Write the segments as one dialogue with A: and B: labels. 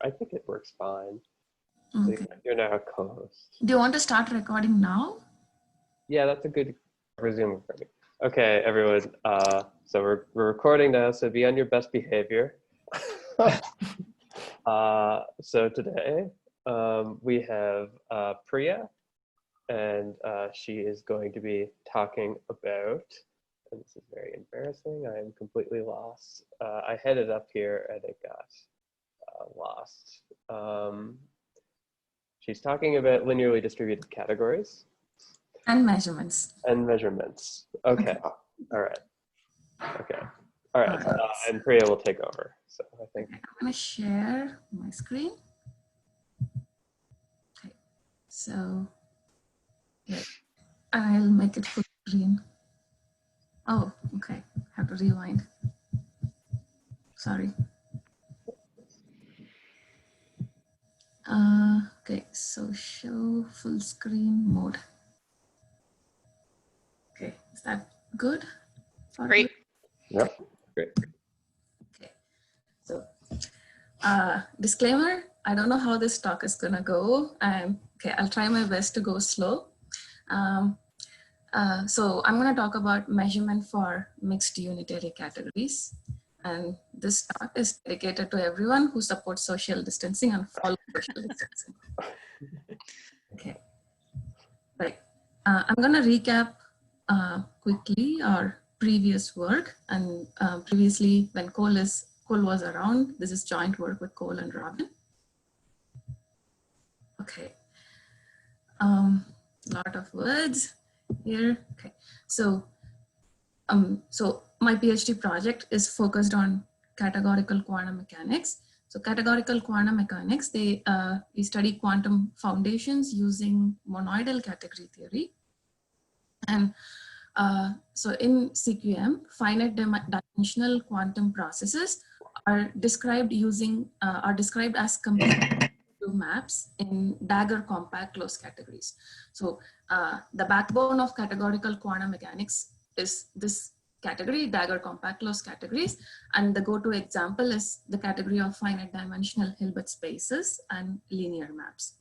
A: I think it works fine.
B: Okay.
A: You're now a co-host.
B: Do you want to start recording now?
A: Yeah, that's a good resume recording. Okay, everyone. So we're recording now, so be on your best behavior. So today we have Priya, and she is going to be talking about, and this is very embarrassing, I am completely lost. I had it up here and it got lost. She's talking about linearly distributed categories.
B: And measurements.
A: And measurements. Okay. All right. Okay. All right.
B: All right.
A: And Priya will take over. So I think.
B: Okay, I'm going to share my screen. Okay. So yeah, I'll make it full screen. Oh, okay. Have to rewind. Sorry. Okay, so show full screen mode. Okay, is that good?
C: Great.
A: Yep. Great.
B: Okay, so disclaimer, I don't know how this talk is gonna go. Okay, I'll try my best to go slow. So I'm gonna talk about measurement for mixed unitary categories. And this talk is dedicated to everyone who supports social distancing and follows social distancing. Okay, right. I'm gonna recap quickly our previous work, and previously when Cole was around, this is joint work with Cole and Robin. Okay, lot of words here. Okay, so my PhD project is focused on categorical quantum mechanics. So categorical quantum mechanics, we study quantum foundations using monoidal category theory. And so in CQM, finite dimensional quantum processes are described as complete maps in Dagger compact closed categories. So the backbone of categorical quantum mechanics is this category, Dagger compact closed categories. And the go-to example is the category of finite dimensional Hilbert spaces and linear maps.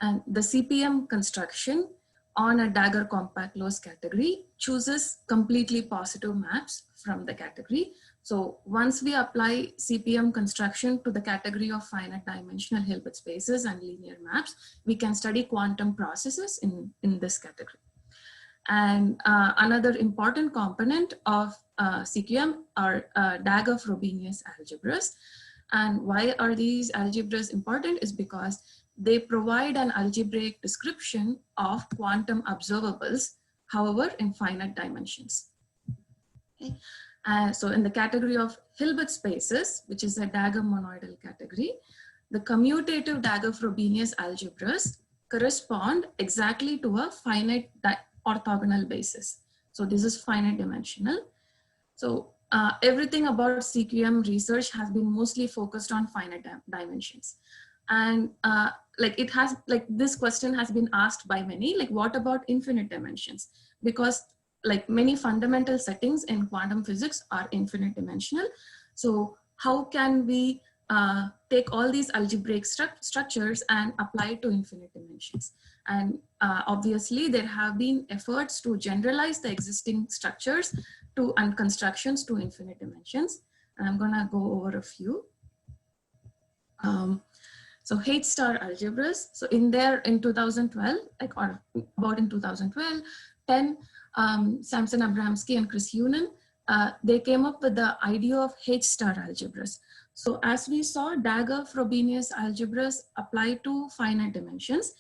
B: And the CPM construction on a Dagger compact closed category chooses completely positive maps from the category. So once we apply CPM construction to the category of finite dimensional Hilbert spaces and linear maps, we can study quantum processes in this category. And another important component of CQM are Dagger-Frobenius algebras. And why are these algebras important is because they provide an algebraic description of quantum observables, however, in finite dimensions. Okay. So in the category of Hilbert spaces, which is a Dagger monoidal category, the commutative Dagger-Frobenius algebras correspond exactly to a finite orthogonal basis. So this is finite dimensional. So everything about CQM research has been mostly focused on finite dimensions. And this question has been asked by many, like what about infinite dimensions? Because like many fundamental settings in quantum physics are infinite dimensional. So how can we take all these algebraic structures and apply it to infinite dimensions? And obviously there have been efforts to generalize the existing structures and constructions to infinite dimensions. And I'm gonna go over a few. So H-star algebras. So in 2012, or about in 2012, Samson Abramsky and Chris Heunen, they came up with the idea of H-star algebras. So as we saw, Dagger-Frobenius algebras apply to finite dimensions,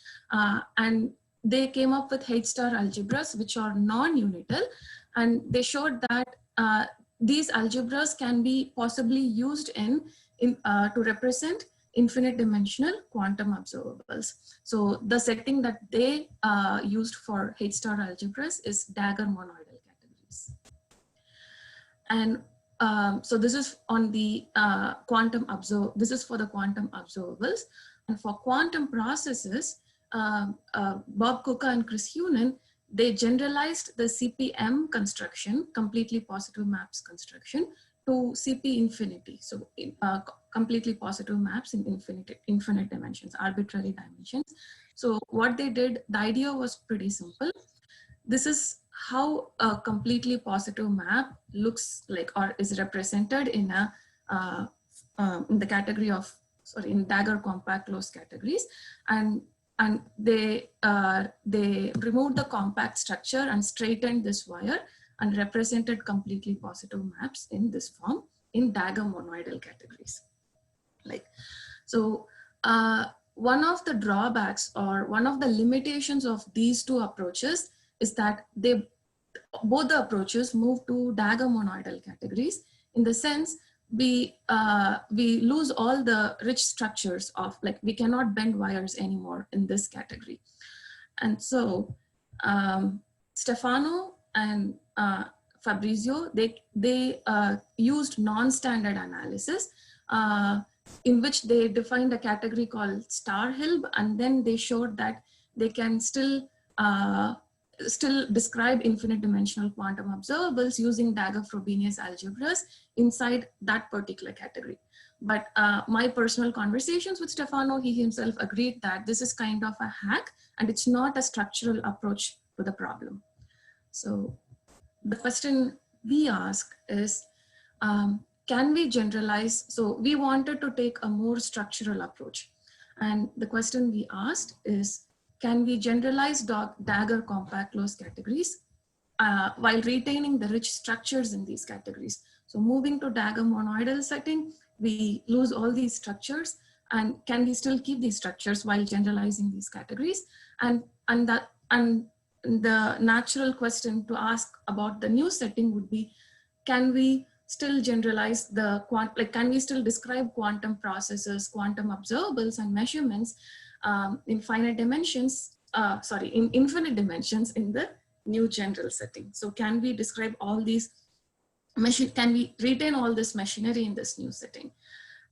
B: and they came up with H-star algebras, which are non-unital, and they showed that these algebras can be possibly used to represent infinite dimensional quantum observables. So the setting that they used for H-star algebras is Dagger monoidal categories. And so this is on the this is for the quantum observables. And for quantum processes, Bob Kuka and Chris Heunen, they generalized the CPM construction, completely positive maps construction, to CP infinity. So completely positive maps in infinite dimensions, arbitrary dimensions. So what they did, the idea was pretty simple. This is how a completely positive map looks like or is represented in a in the category of, sorry, in Dagger compact closed categories, and they removed the compact structure and straightened this wire and represented completely positive maps in this form in Dagger monoidal categories. Like, so one of the drawbacks or one of the limitations of these two approaches is that both the approaches move to Dagger monoidal categories, in the sense we lose all the rich structures of, like, we cannot bend wires anymore in this category. And so Stefano and Fabrizio, they used non-standard analysis in which they defined a category called Starhilb, and then they showed that they can still describe infinite dimensional quantum observables using Dagger-Frobenius algebras inside that particular category. But my personal conversations with Stefano, he himself agreed that this is kind of a hack and it's not a structural approach to the problem. So the question we ask is, can we generalize? So we wanted to take a more structural approach. And the question we asked is, can we generalize Dagger compact closed categories while retaining the rich structures in these categories? So moving to Dagger monoidal setting, we lose all these structures, and can we still keep these structures while generalizing these categories? And the natural question to ask about the new setting would be, can we still generalize can we still describe quantum processes, quantum observables and measurements in finite dimensions, in infinite dimensions in the new general setting? So can we describe all these, can we retain all this machinery in this new setting?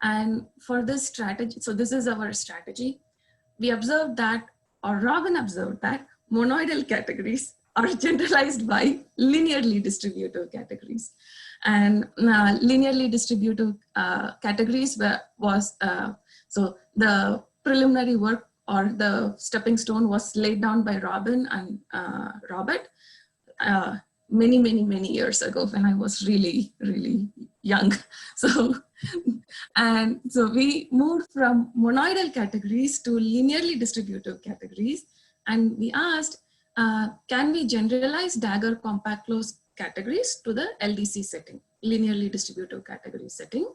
B: And for this strategy, so this is our strategy. We observed that, or Robin observed that, monoidal categories are generalized by linearly distributive categories. And linearly distributive categories so the preliminary work or the stepping stone was laid down by Robin and Robert many years ago when I was really young. So we moved from monoidal categories to linearly distributive categories, and we asked, can we generalize Dagger compact closed categories to the LDC setting, linearly distributive category setting?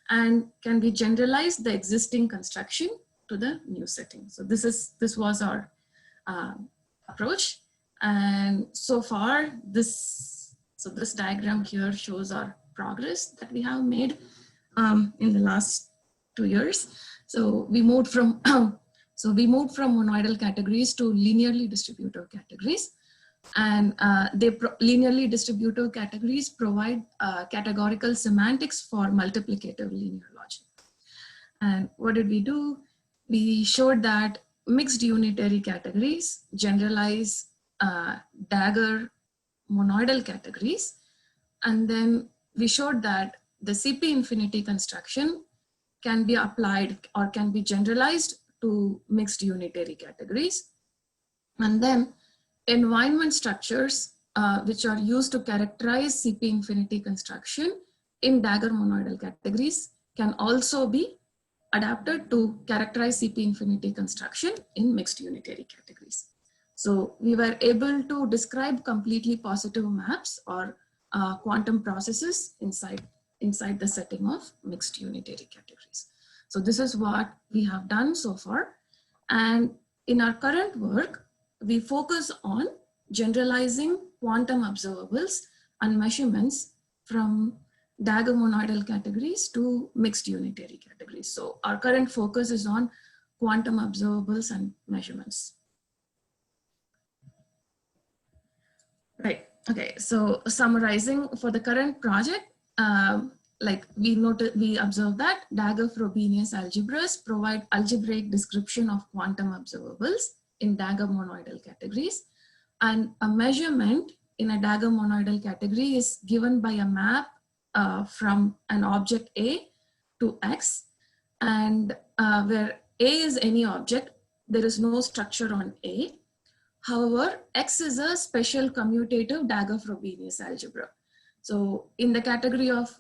B: And can we generalize the existing construction to the new setting? So this was our approach. And so far, this diagram here shows our progress that we have made in the last 2 years. So we moved from monoidal categories to linearly distributive categories. And linearly distributive categories provide categorical semantics for multiplicative linear logic. And what did we do? We showed that mixed unitary categories generalize Dagger monoidal categories. And then we showed that the CP infinity construction can be applied or can be generalized to mixed unitary categories. And then environment structures which are used to characterize CP infinity construction in Dagger monoidal categories can also be adapted to characterize CP infinity construction in mixed unitary categories. So we were able to describe completely positive maps or quantum processes inside the setting of mixed unitary categories. So this is what we have done so far. And in our current work, we focus on generalizing quantum observables and measurements from Dagger monoidal categories to mixed unitary categories. So our current focus is on quantum observables and measurements. Right, okay, so summarizing for the current project, we observed that Dagger-Frobenius algebras provide algebraic description of quantum observables in Dagger monoidal categories, and a measurement in a Dagger monoidal category is given by a map from an object A to X, and where A is any object, there is no structure on A. However, X is a special commutative Dagger-Frobenius algebra. So in the category of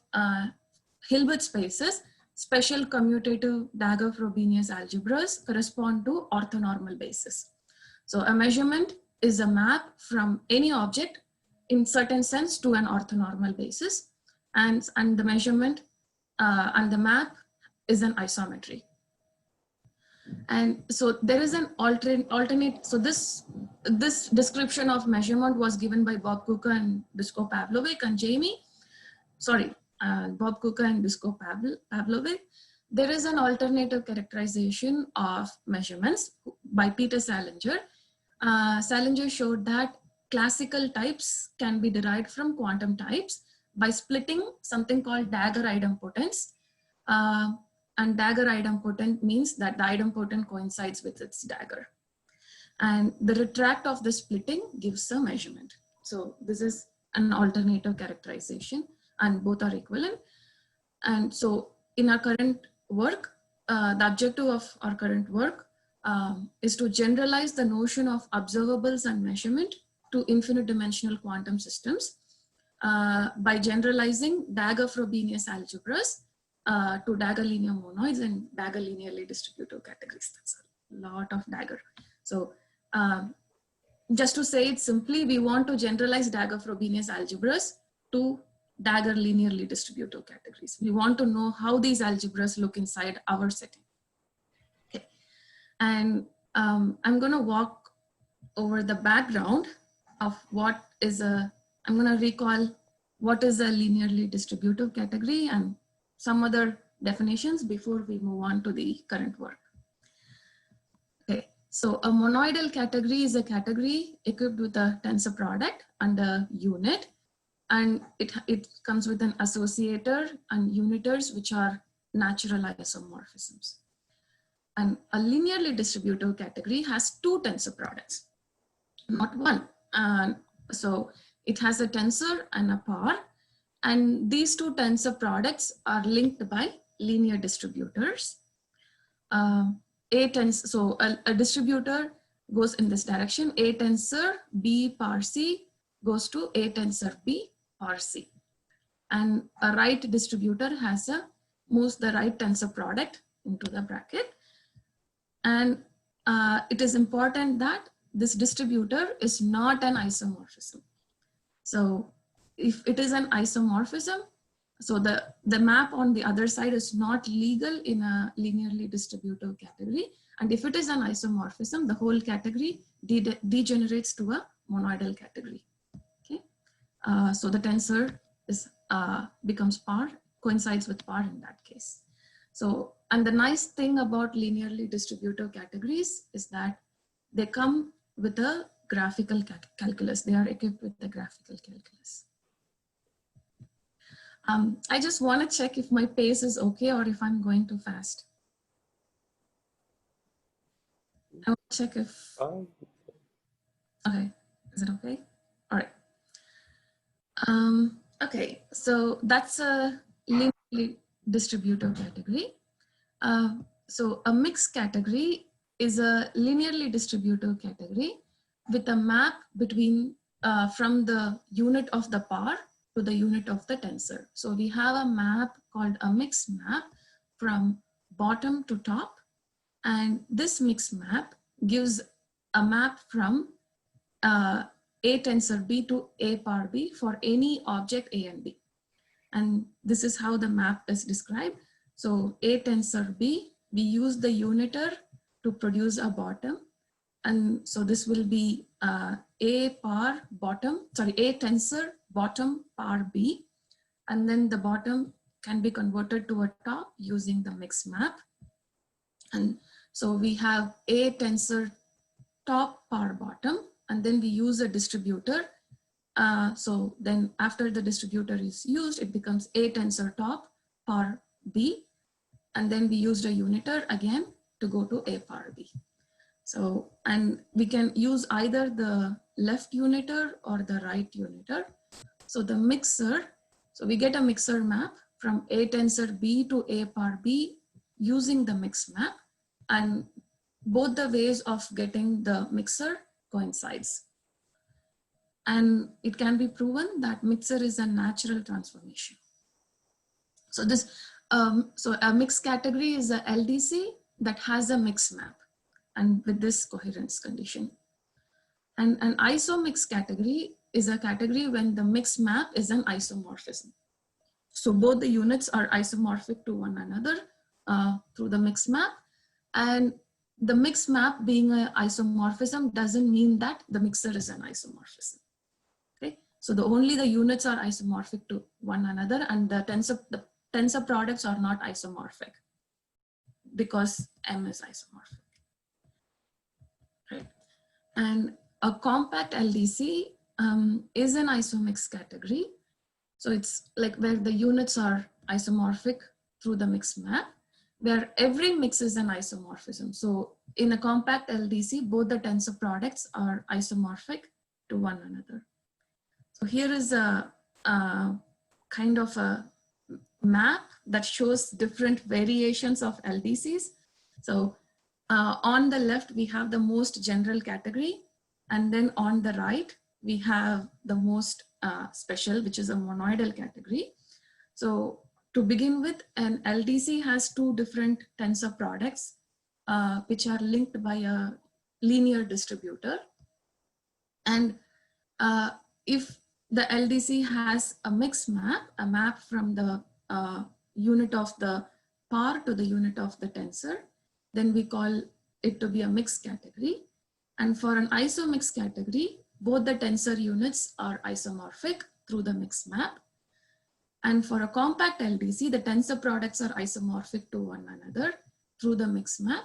B: Hilbert spaces, special commutative Dagger-Frobenius algebras correspond to orthonormal basis. So a measurement is a map from any object in certain sense to an orthonormal basis, and the measurement and the map is an isometry. And so there is an alternate, so this description of measurement was given by Bob Kuka and Dusko Pavlovic and Bob Kuka and Dusko Pavlovic. There is an alternative characterization of measurements by Peter Salinger. Salinger showed that classical types can be derived from quantum types by splitting something called dagger idempotence. And dagger idempotent means that the idempotent coincides with its dagger. And the retract of the splitting gives a measurement. So this is an alternative characterization, and both are equivalent. And so in our current work, the objective of our current work is to generalize the notion of observables and measurement to infinite dimensional quantum systems by generalizing Dagger-Frobenius algebras to dagger linear monoids and dagger linearly distributive categories. That's a lot of dagger. So just to say it simply, we want to generalize Dagger-Frobenius algebras to dagger linearly distributive categories. We want to know how these algebras look inside our setting. Okay. And I'm going to walk over the background of what is I'm going to recall what is a linearly distributive category and some other definitions before we move on to the current work. Okay, so a monoidal category is a category equipped with a tensor product and a unit, and it comes with an associator and uniters, which are natural isomorphisms. And a linearly distributive category has two tensor products, not one. So it has a tensor and a par. And these two tensor products are linked by linear distributors. So a distributor goes in this direction. A tensor B par C goes to A tensor B par C. And a right distributor moves the right tensor product into the bracket. And it is important that this distributor is not an isomorphism. So if it is an isomorphism, so the map on the other side is not legal in a linearly distributive category. And if it is an isomorphism, the whole category degenerates to a monoidal category. Okay, so the tensor becomes par, coincides with par in that case. So, and the nice thing about linearly distributive categories is that they come with a graphical calculus. They are equipped with the graphical calculus. I just want to check if my pace is okay or if I'm going too fast. I want to check if, okay, is it okay? All right. Okay, so that's a linearly distributive category. So a mixed category is a linearly distributive category with a map between from the unit of the par to the unit of the tensor. So we have a map called a mixed map from bottom to top, and this mixed map gives a map from A tensor B to A par B for any object A and B. And this is how the map is described. So A tensor B, we use the uniter to produce a bottom. And so this will be A tensor bottom par B. And then the bottom can be converted to a top using the mixed map. And so we have A tensor top par bottom, and then we use a distributor. So then after the distributor is used, it becomes A tensor top par B. And then we used a uniter again to go to A par B. So, and we can use either the left uniter or the right uniter. So the mixer, So we get a mixer map from A tensor B to A par B using the mix map, and both the ways of getting the mixer coincides. And it can be proven that mixer is a natural transformation. So so a mixed category is a LDC that has a mix map and with this coherence condition. And an isomix category is a category when the mix map is an isomorphism. So both the units are isomorphic to one another through the mix map, and the mix map being an isomorphism doesn't mean that the mixer is an isomorphism. Okay, so only the units are isomorphic to one another, and the tensor products are not isomorphic because M is isomorphic. Right, and a compact LDC is an isomix category. So it's like where the units are isomorphic through the mix map, where every mix is an isomorphism. So in a compact LDC, both the tensor products are isomorphic to one another. So here is a kind of a map that shows different variations of LDCs. So on the left, we have the most general category. And then on the right, we have the most special, which is a monoidal category. So to begin with, an LDC has two different tensor products, which are linked by a linear distributor. And if the LDC has a mix map, a map from the unit of the par to the unit of the tensor, then we call it to be a mixed category. And for an isomix category, both the tensor units are isomorphic through the mix map. And for a compact LDC, the tensor products are isomorphic to one another through the mix map.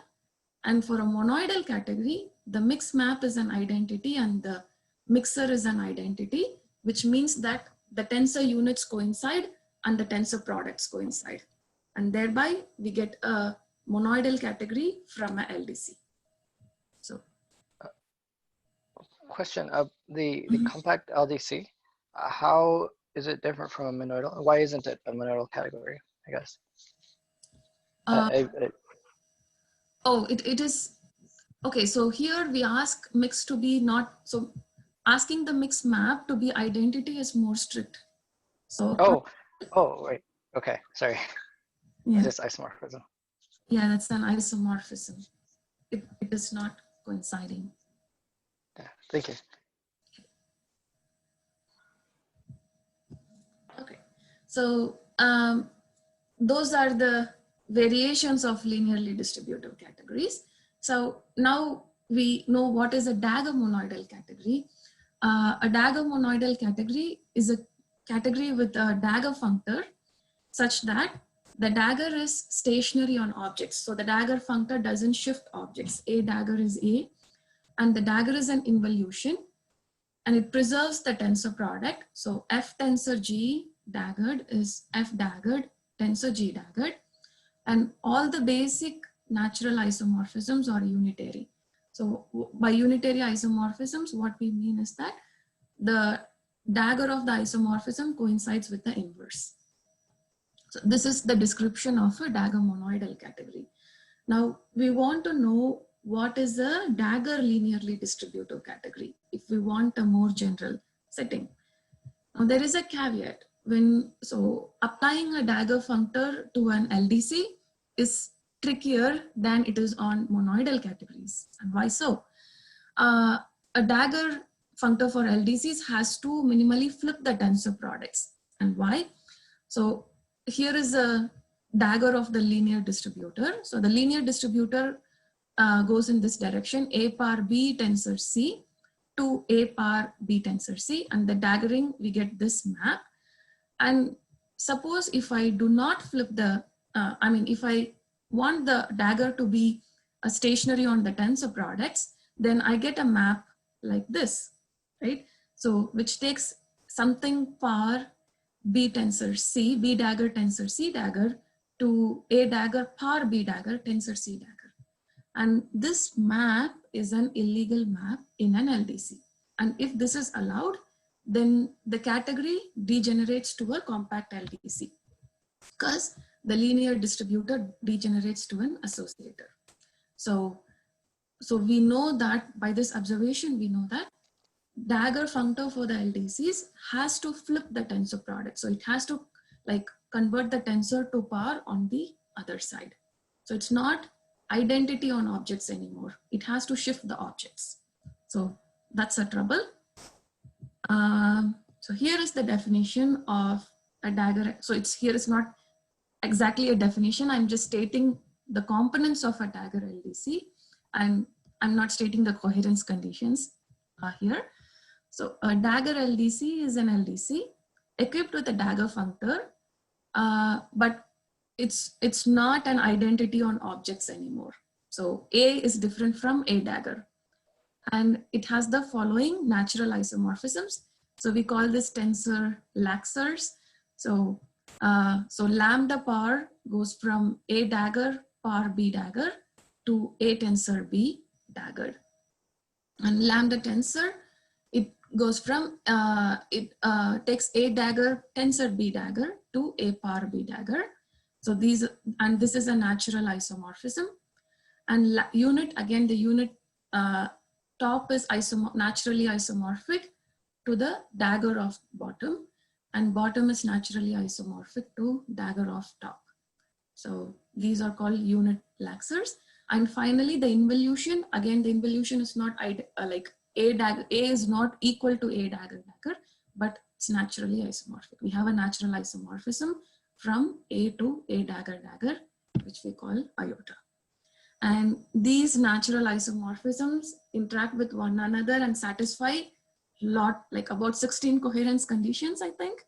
B: And for a monoidal category, the mix map is an identity and the mixer is an identity, which means that the tensor units coincide and the tensor products coincide. And thereby we get a monoidal category from a LDC. So.
C: Question of the compact LDC, how is it different from a monoidal? Why isn't it a monoidal category, I guess?
B: It is, okay, so here we ask mix to be not, so asking the mix map to be identity is more strict. So.
C: Right, okay, sorry.
B: Yeah.
C: Just isomorphism.
B: Yeah, that's an isomorphism. It is not coinciding.
C: Yeah, thank you.
B: Okay, so those are the variations of linearly distributive categories. So now we know what is a dagger monoidal category. A dagger monoidal category is a category with a dagger functor such that the dagger is stationary on objects. So the dagger functor doesn't shift objects. A dagger is A, and the dagger is an involution, and it preserves the tensor product. So F tensor G daggered is F daggered tensor G daggered, and all the basic natural isomorphisms are unitary. So by unitary isomorphisms, what we mean is that the dagger of the isomorphism coincides with the inverse. So this is the description of a dagger monoidal category. Now we want to know what is a dagger linearly distributive category if we want a more general setting. Now there is a caveat so applying a dagger functor to an LDC is trickier than it is on monoidal categories. And why so? A dagger functor for LDCs has to minimally flip the tensor products. And why? So here is a dagger of the linear distributor. So the linear distributor goes in this direction, A par B tensor C to A par B tensor C, and the daggering, we get this map. And suppose if I do not flip the, if I want the dagger to be a stationary on the tensor products, then I get a map like this, right? So which takes something par B tensor C, B dagger tensor C dagger to A dagger par B dagger tensor C dagger. And this map is an illegal map in an LDC. And if this is allowed, then the category degenerates to a compact LDC because the linear distributor degenerates to an associator. So we know that by this observation, we know that Dagger functor for the LDCs has to flip the tensor product. So it has to like convert the tensor to power on the other side. So it's not identity on objects anymore. It has to shift the objects. So that's a trouble. So here is the definition of a Dagger. So here is not exactly a definition. I'm just stating the components of a Dagger LDC, and I'm not stating the coherence conditions here. So a Dagger LDC is an LDC equipped with a Dagger functor, but it's not an identity on objects anymore. So A is different from a Dagger, and it has the following natural isomorphisms. So we call this tensor Laxers. So lambda power goes from a Dagger power B Dagger to a tensor B Dagger, and lambda tensor, it goes from, takes a Dagger tensor B Dagger to a power B Dagger. So this is a natural isomorphism. And unit, again, the unit top is naturally isomorphic to the Dagger of bottom, and bottom is naturally isomorphic to Dagger of top. So these are called unit Laxers. And finally, the involution, again, the involution is not like a Dagger, A is not equal to a Dagger, but it's naturally isomorphic. We have a natural isomorphism from A to a Dagger, which we call iota. And these natural isomorphisms interact with one another and satisfy like about 16 coherence conditions, I think.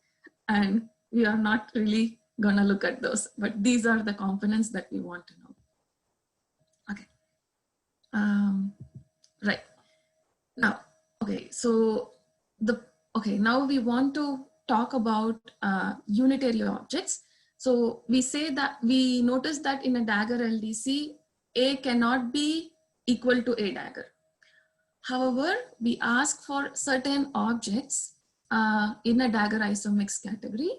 B: And we are not really gonna look at those, but these are the components that we want to know. Okay. Right. Now, okay, so now we want to talk about unitary objects. So we say that we notice that in a Dagger LDC, A cannot be equal to a Dagger. However, we ask for certain objects in a Dagger isomix category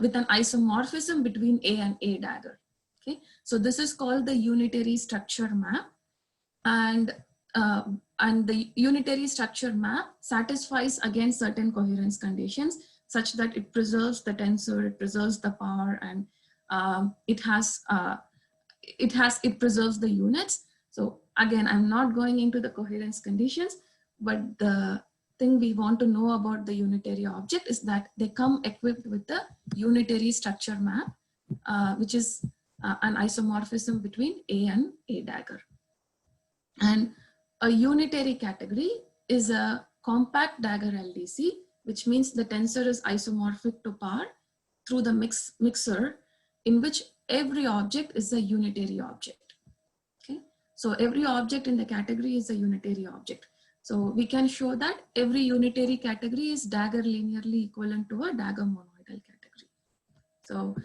B: with an isomorphism between A and a Dagger. Okay, so this is called the unitary structure map, and the unitary structure map satisfies again certain coherence conditions such that it preserves the tensor, it preserves the power, and it preserves the units. So again, I'm not going into the coherence conditions, but the thing we want to know about the unitary object is that they come equipped with the unitary structure map, which is an isomorphism between A and a Dagger. And a unitary category is a compact Dagger LDC, which means the tensor is isomorphic to power through the mixer, in which every object is a unitary object. Okay, so every object in the category is a unitary object. So we can show that every unitary category is Dagger linearly equivalent to a Dagger monoidal category. So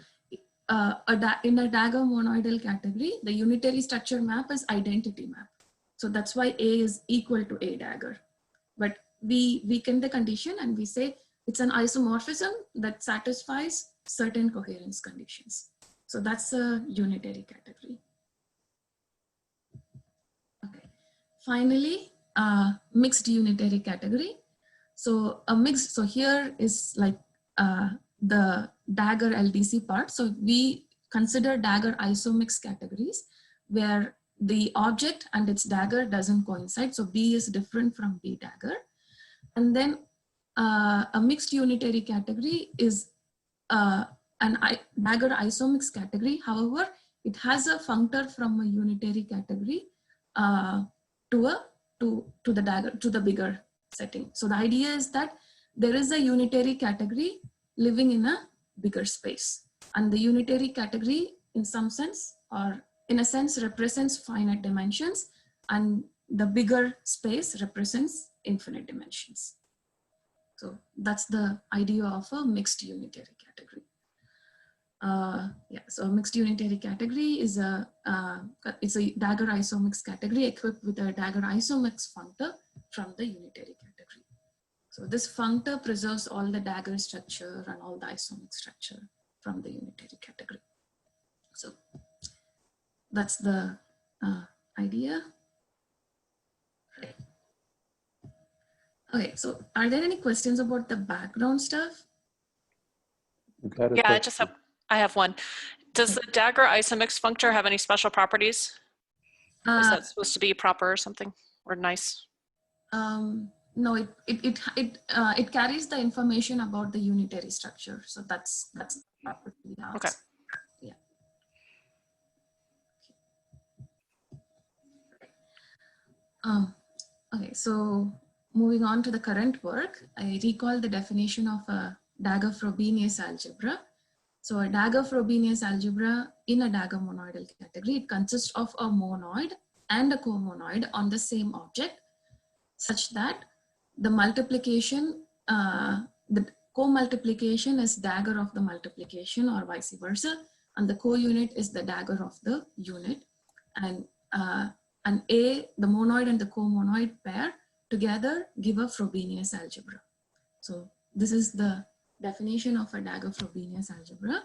B: in a Dagger monoidal category, the unitary structure map is identity map. So that's why A is equal to a Dagger. But we weaken the condition and we say it's an isomorphism that satisfies certain coherence conditions. So that's a unitary category. Okay. Finally, mixed unitary category. So so here is like the Dagger LDC part. So we consider Dagger isomix categories where the object and its Dagger doesn't coincide. So B is different from B Dagger. And then a mixed unitary category is an Dagger isomix category. However, it has a functor from a unitary category to the bigger setting. So the idea is that there is a unitary category living in a bigger space, and the unitary category in some sense, or in a sense, represents finite dimensions, and the bigger space represents infinite dimensions. So that's the idea of a mixed unitary category. So a mixed unitary category is it's a Dagger isomix category equipped with a Dagger isomix functor from the unitary category. So this functor preserves all the dagger structure and all the isomic structure from the unitary category. So that's the idea. Okay, so are there any questions about the background stuff?
D: Yeah, I have one. Does the dagger isomix functor have any special properties? Is that supposed to be proper or something, or nice?
B: No, it carries the information about the unitary structure. So that's property.
D: Okay.
B: Yeah. Okay, so moving on to the current work, I recall the definition of a dagger-Frobenius algebra. So a dagger-Frobenius algebra in a dagger monoidal category, it consists of a monoid and a comonoid on the same object, such that the multiplication, the co-multiplication is dagger of the multiplication or vice versa, and the co-unit is the dagger of the unit. And the monoid and the comonoid pair together give a Frobenius algebra. So this is the definition of a dagger-Frobenius algebra.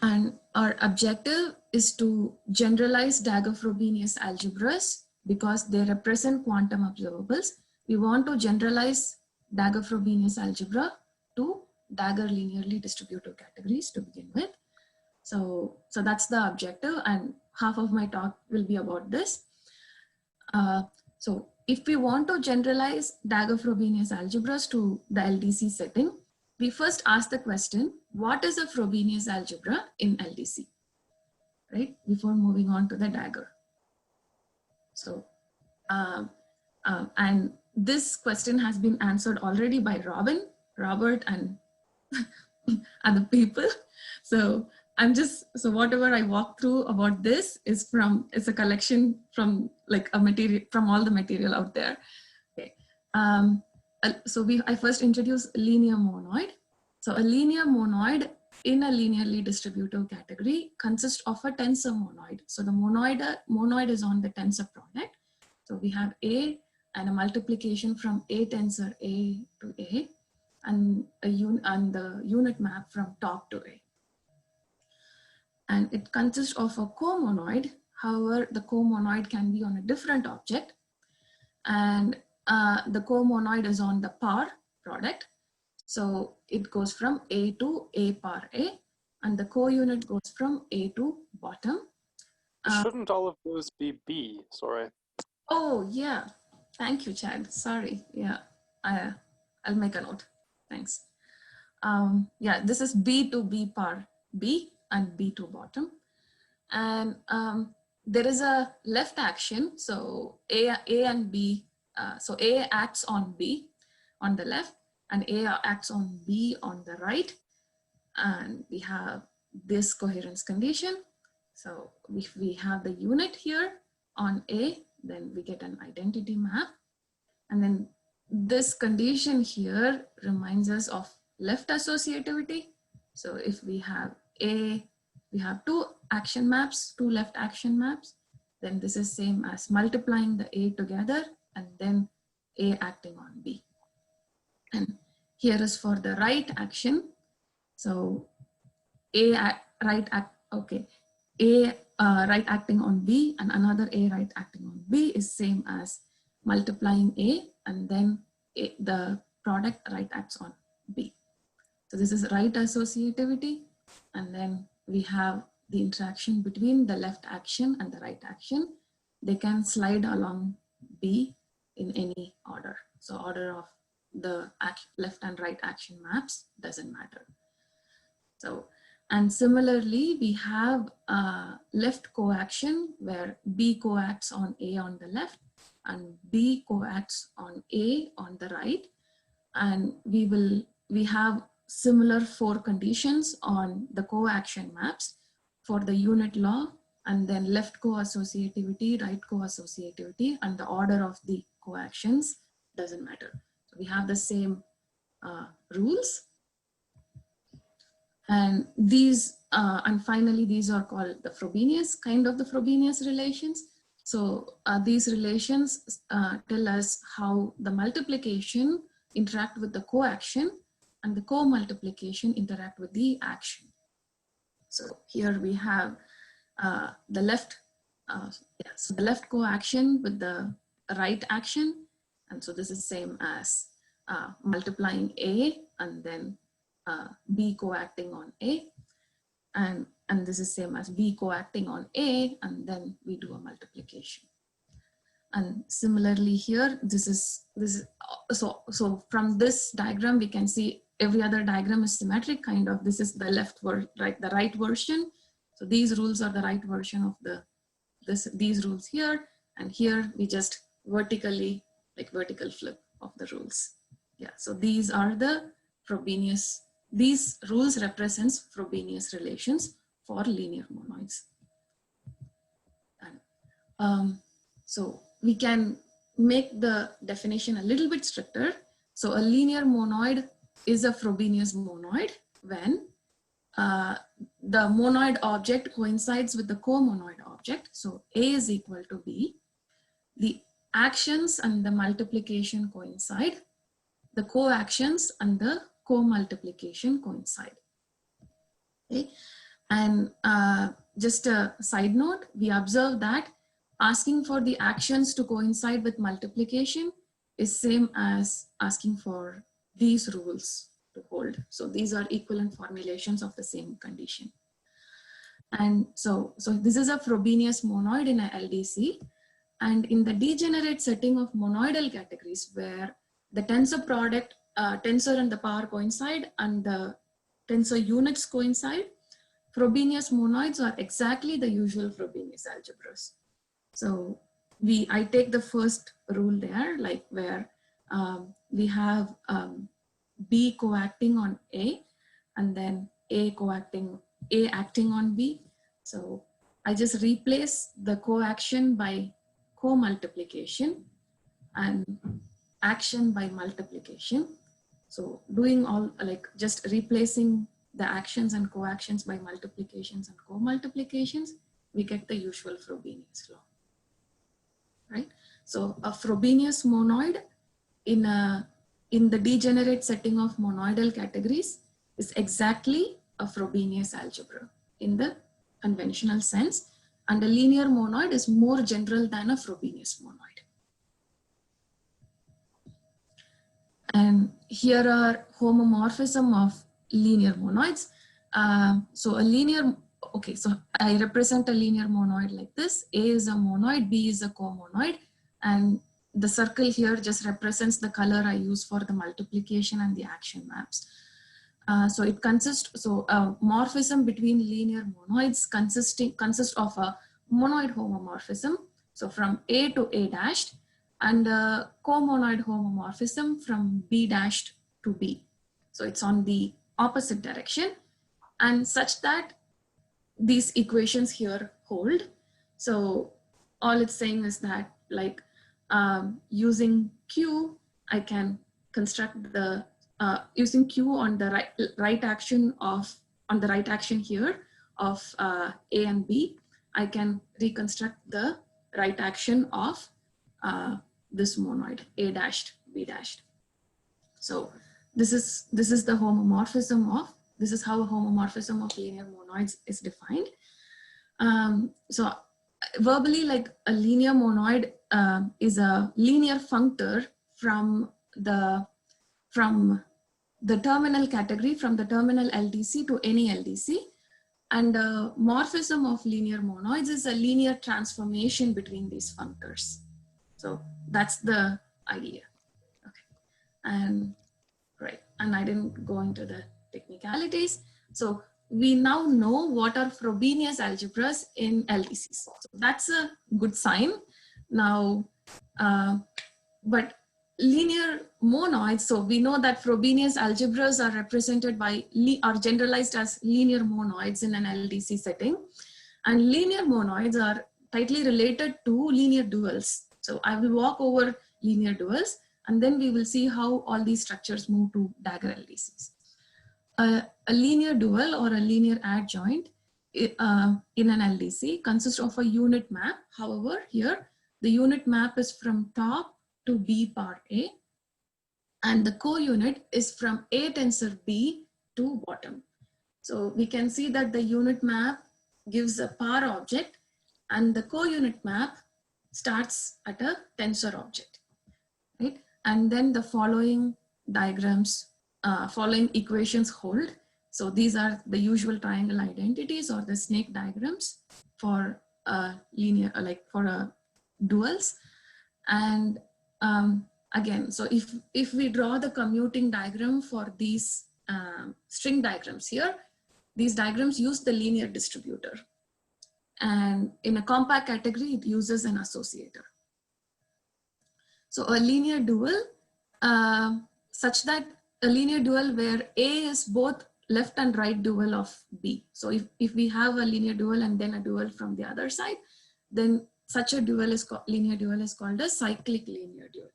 B: And our objective is to generalize dagger-Frobenius algebras because they represent quantum observables. We want to generalize dagger-Frobenius algebra to dagger linearly distributive categories to begin with. So that's the objective, and half of my talk will be about this. So if we want to generalize dagger-Frobenius algebras to the LDC setting, we first ask the question, what is a Frobenius algebra in LDC, right? Before moving on to the dagger. So, and this question has been answered already by Robert, and other people. So so whatever I walk through about this is it's a collection from like a material, from all the material out there. Okay. So I first introduced linear monoid. So a linear monoid in a linearly distributive category consists of a tensor monoid. So the monoid is on the tensor product. So we have A and a multiplication from A tensor A to A, and the unit map from top to A. And it consists of a comonoid. However, the comonoid can be on a different object, and the comonoid is on the par product. So it goes from A to A par A, and the co-unit goes from A to bottom.
E: Shouldn't all of those be B? Sorry.
B: Oh yeah, thank you, Chad. Sorry. Yeah, I'll make a note. Thanks. Yeah, this is B to B par B and B to bottom. And there is a left action. So A and B, so A acts on B on the left and A acts on B on the right. And we have this coherence condition. So if we have the unit here on A, then we get an identity map. And then this condition here reminds us of left associativity. So if we have A, we have two action maps, two left action maps, then this is same as multiplying the A together and then A acting on B. And here is for the right action. So A right acting on B and another A right acting on B is same as multiplying A and then the product right acts on B. So this is right associativity, and then we have the interaction between the left action and the right action. They can slide along B in any order. So order of the left and right action maps doesn't matter. So, and similarly, we have left coaction where B coacts on A on the left and B coacts on A on the right. And we have similar 4 conditions on the coaction maps for the unit law, and then left co-associativity, right co-associativity, and the order of the coactions doesn't matter. So we have the same rules. And these, and finally, these are called the Frobenius, kind of the Frobenius relations. So these relations tell us how the multiplication interact with the coaction and the co-multiplication interact with the action. So here we have the left, so the left coaction with the right action. And so this is same as multiplying A and then B coacting on A. And this is same as B coacting on A, and then we do a multiplication. And similarly here, this is so from this diagram, we can see every other diagram is symmetric kind of. This is the the right version. So these rules are the right version of these rules here. And here we just vertically, like vertical flip of the rules. Yeah, so these are the Frobenius, these rules represents Frobenius relations for linear monoids. And, so we can make the definition a little bit stricter. So a linear monoid is a Frobenius monoid when the monoid object coincides with the co-monoid object. So A is equal to B. The actions and the multiplication coincide. The coactions and the co-multiplication coincide. Okay. And just a side note, we observe that asking for the actions to coincide with multiplication is same as asking for these rules to hold. So these are equivalent formulations of the same condition. And so this is a Frobenius monoid in a LDC. And in the degenerate setting of monoidal categories where the tensor product, tensor and the power coincide and the tensor units coincide, Frobenius monoids are exactly the usual Frobenius algebras. So I take the first rule there, like where we have B coacting on A and then A acting on B. So I just replace the coaction by co-multiplication and action by multiplication. So doing all, like just replacing the actions and coactions by multiplications and co-multiplications, we get the usual Frobenius law, right? So a Frobenius monoid in the degenerate setting of monoidal categories is exactly a Frobenius algebra in the conventional sense, and a linear monoid is more general than a Frobenius monoid. And here are homomorphism of linear monoids. So I represent a linear monoid like this. A is a monoid, B is a comonoid, and the circle here just represents the color I use for the multiplication and the action maps. So it consists, morphism between linear monoids consists of a monoid homomorphism, so from A to A dashed, and a comonoid homomorphism from B dashed to B. So it's on the opposite direction, and such that these equations here hold. So all it's saying is that, like, using Q, I can construct the using Q on the right action here of A and B, I can reconstruct the right action of this monoid A dashed B dashed. So this is the homomorphism of, this is how a homomorphism of linear monoids is defined. So verbally, like a linear monoid is a linear functor from the terminal category, from the terminal LDC to any LDC. And the morphism of linear monoids is a linear transformation between these functors. So that's the idea. Okay. And right, and I didn't go into the technicalities. So we now know what are Frobenius algebras in LDCs. So that's a good sign. Now, but linear monoids, so we know that Frobenius algebras are represented by, are generalized as linear monoids in an LDC setting. And linear monoids are tightly related to linear duals. So I will walk over linear duals, and then we will see how all these structures move to Dagger LDCs. A linear dual or a linear adjoint in an LDC consists of a unit map. However, here the unit map is from top to B par A, and the co-unit is from A tensor B to bottom. So we can see that the unit map gives a par object, and the co-unit map starts at a tensor object, right? And then the following diagrams, following equations hold. So these are the usual triangle identities or the snake diagrams for linear, like for duals. And again, so if we draw the commuting diagram for these string diagrams here, these diagrams use the linear distributor. And in a compact category, it uses an associator. So a linear dual, such that a linear dual where A is both left and right dual of B. So if we have a linear dual and then a dual from the other side, then such a dual is linear dual is called a cyclic linear dual.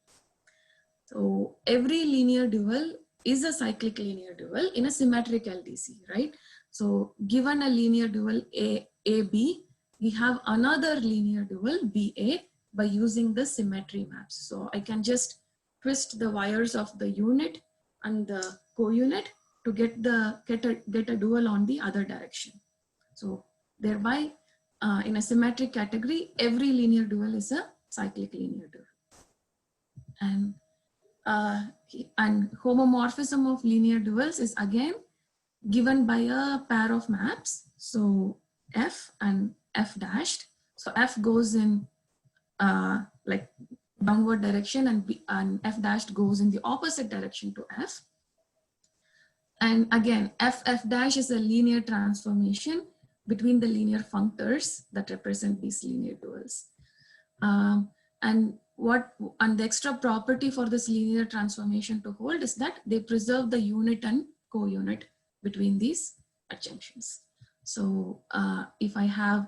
B: So every linear dual is a cyclic linear dual in a symmetric LDC, right? So given a linear dual AB, we have another linear dual BA by using the symmetry maps. So I can just twist the wires of the unit and the co-unit to get a dual on the other direction. So thereby, in a symmetric category, every linear dual is a cyclic linear dual. And homomorphism of linear duals is again given by a pair of maps. So F and F dashed. So F goes in like downward direction, and F dashed goes in the opposite direction to F. And again, F dash is a linear transformation between the linear functors that represent these linear duals. And the extra property for this linear transformation to hold is that they preserve the unit and co-unit between these adjunctions. So if I have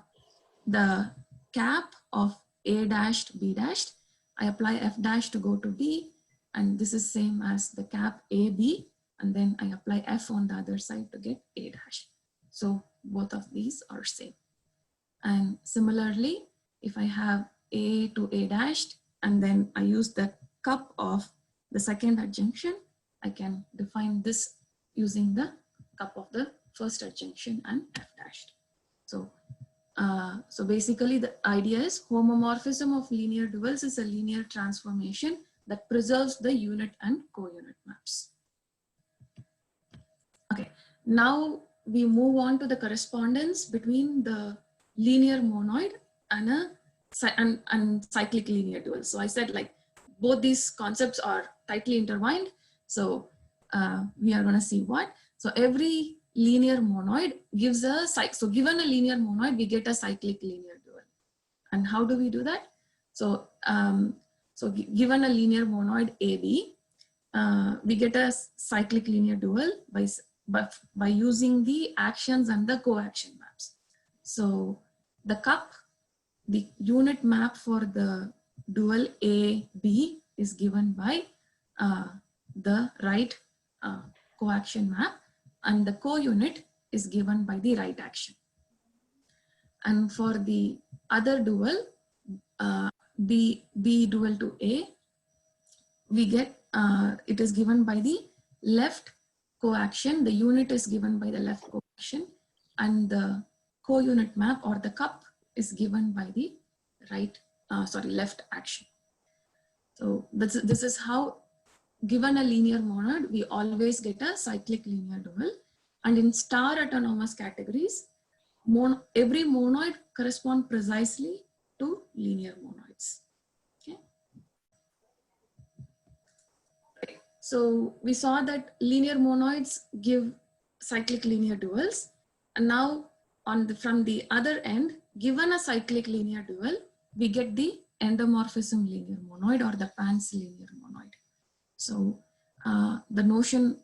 B: the cap of A dashed, B dashed, I apply F dash to go to B, and this is same as the cap AB, and then I apply F on the other side to get A dash. So both of these are same. And similarly, if I have A to A dashed, and then I use the cup of the second adjunction, I can define this using the cup of the first adjunction and F dashed. So, so basically the idea is homomorphism of linear duals is a linear transformation that preserves the unit and co-unit maps. Okay, now we move on to the correspondence between the linear monoid and cyclic linear dual. So I said like both these concepts are tightly intertwined. So we are going to see what. So every linear monoid gives a so given a linear monoid, we get a cyclic linear dual. And how do we do that? So given a linear monoid AB, we get a cyclic linear dual by using the actions and the co-action maps. So the cup, the unit map for the dual AB is given by the right co-action map, and the co-unit is given by the right action. And for the other dual, B dual to A, we get, it is given by the left co-action, the unit is given by the left co-action, and the co-unit map or the cup is given by the left action. So this is how, given a linear monoid, we always get a cyclic linear dual. And in star autonomous categories, every monoid corresponds precisely to linear monoids. Okay. Right. So we saw that linear monoids give cyclic linear duals, and now from the other end, given a cyclic linear dual, we get the endomorphism linear monoid or the Pans linear monoid. So the notion,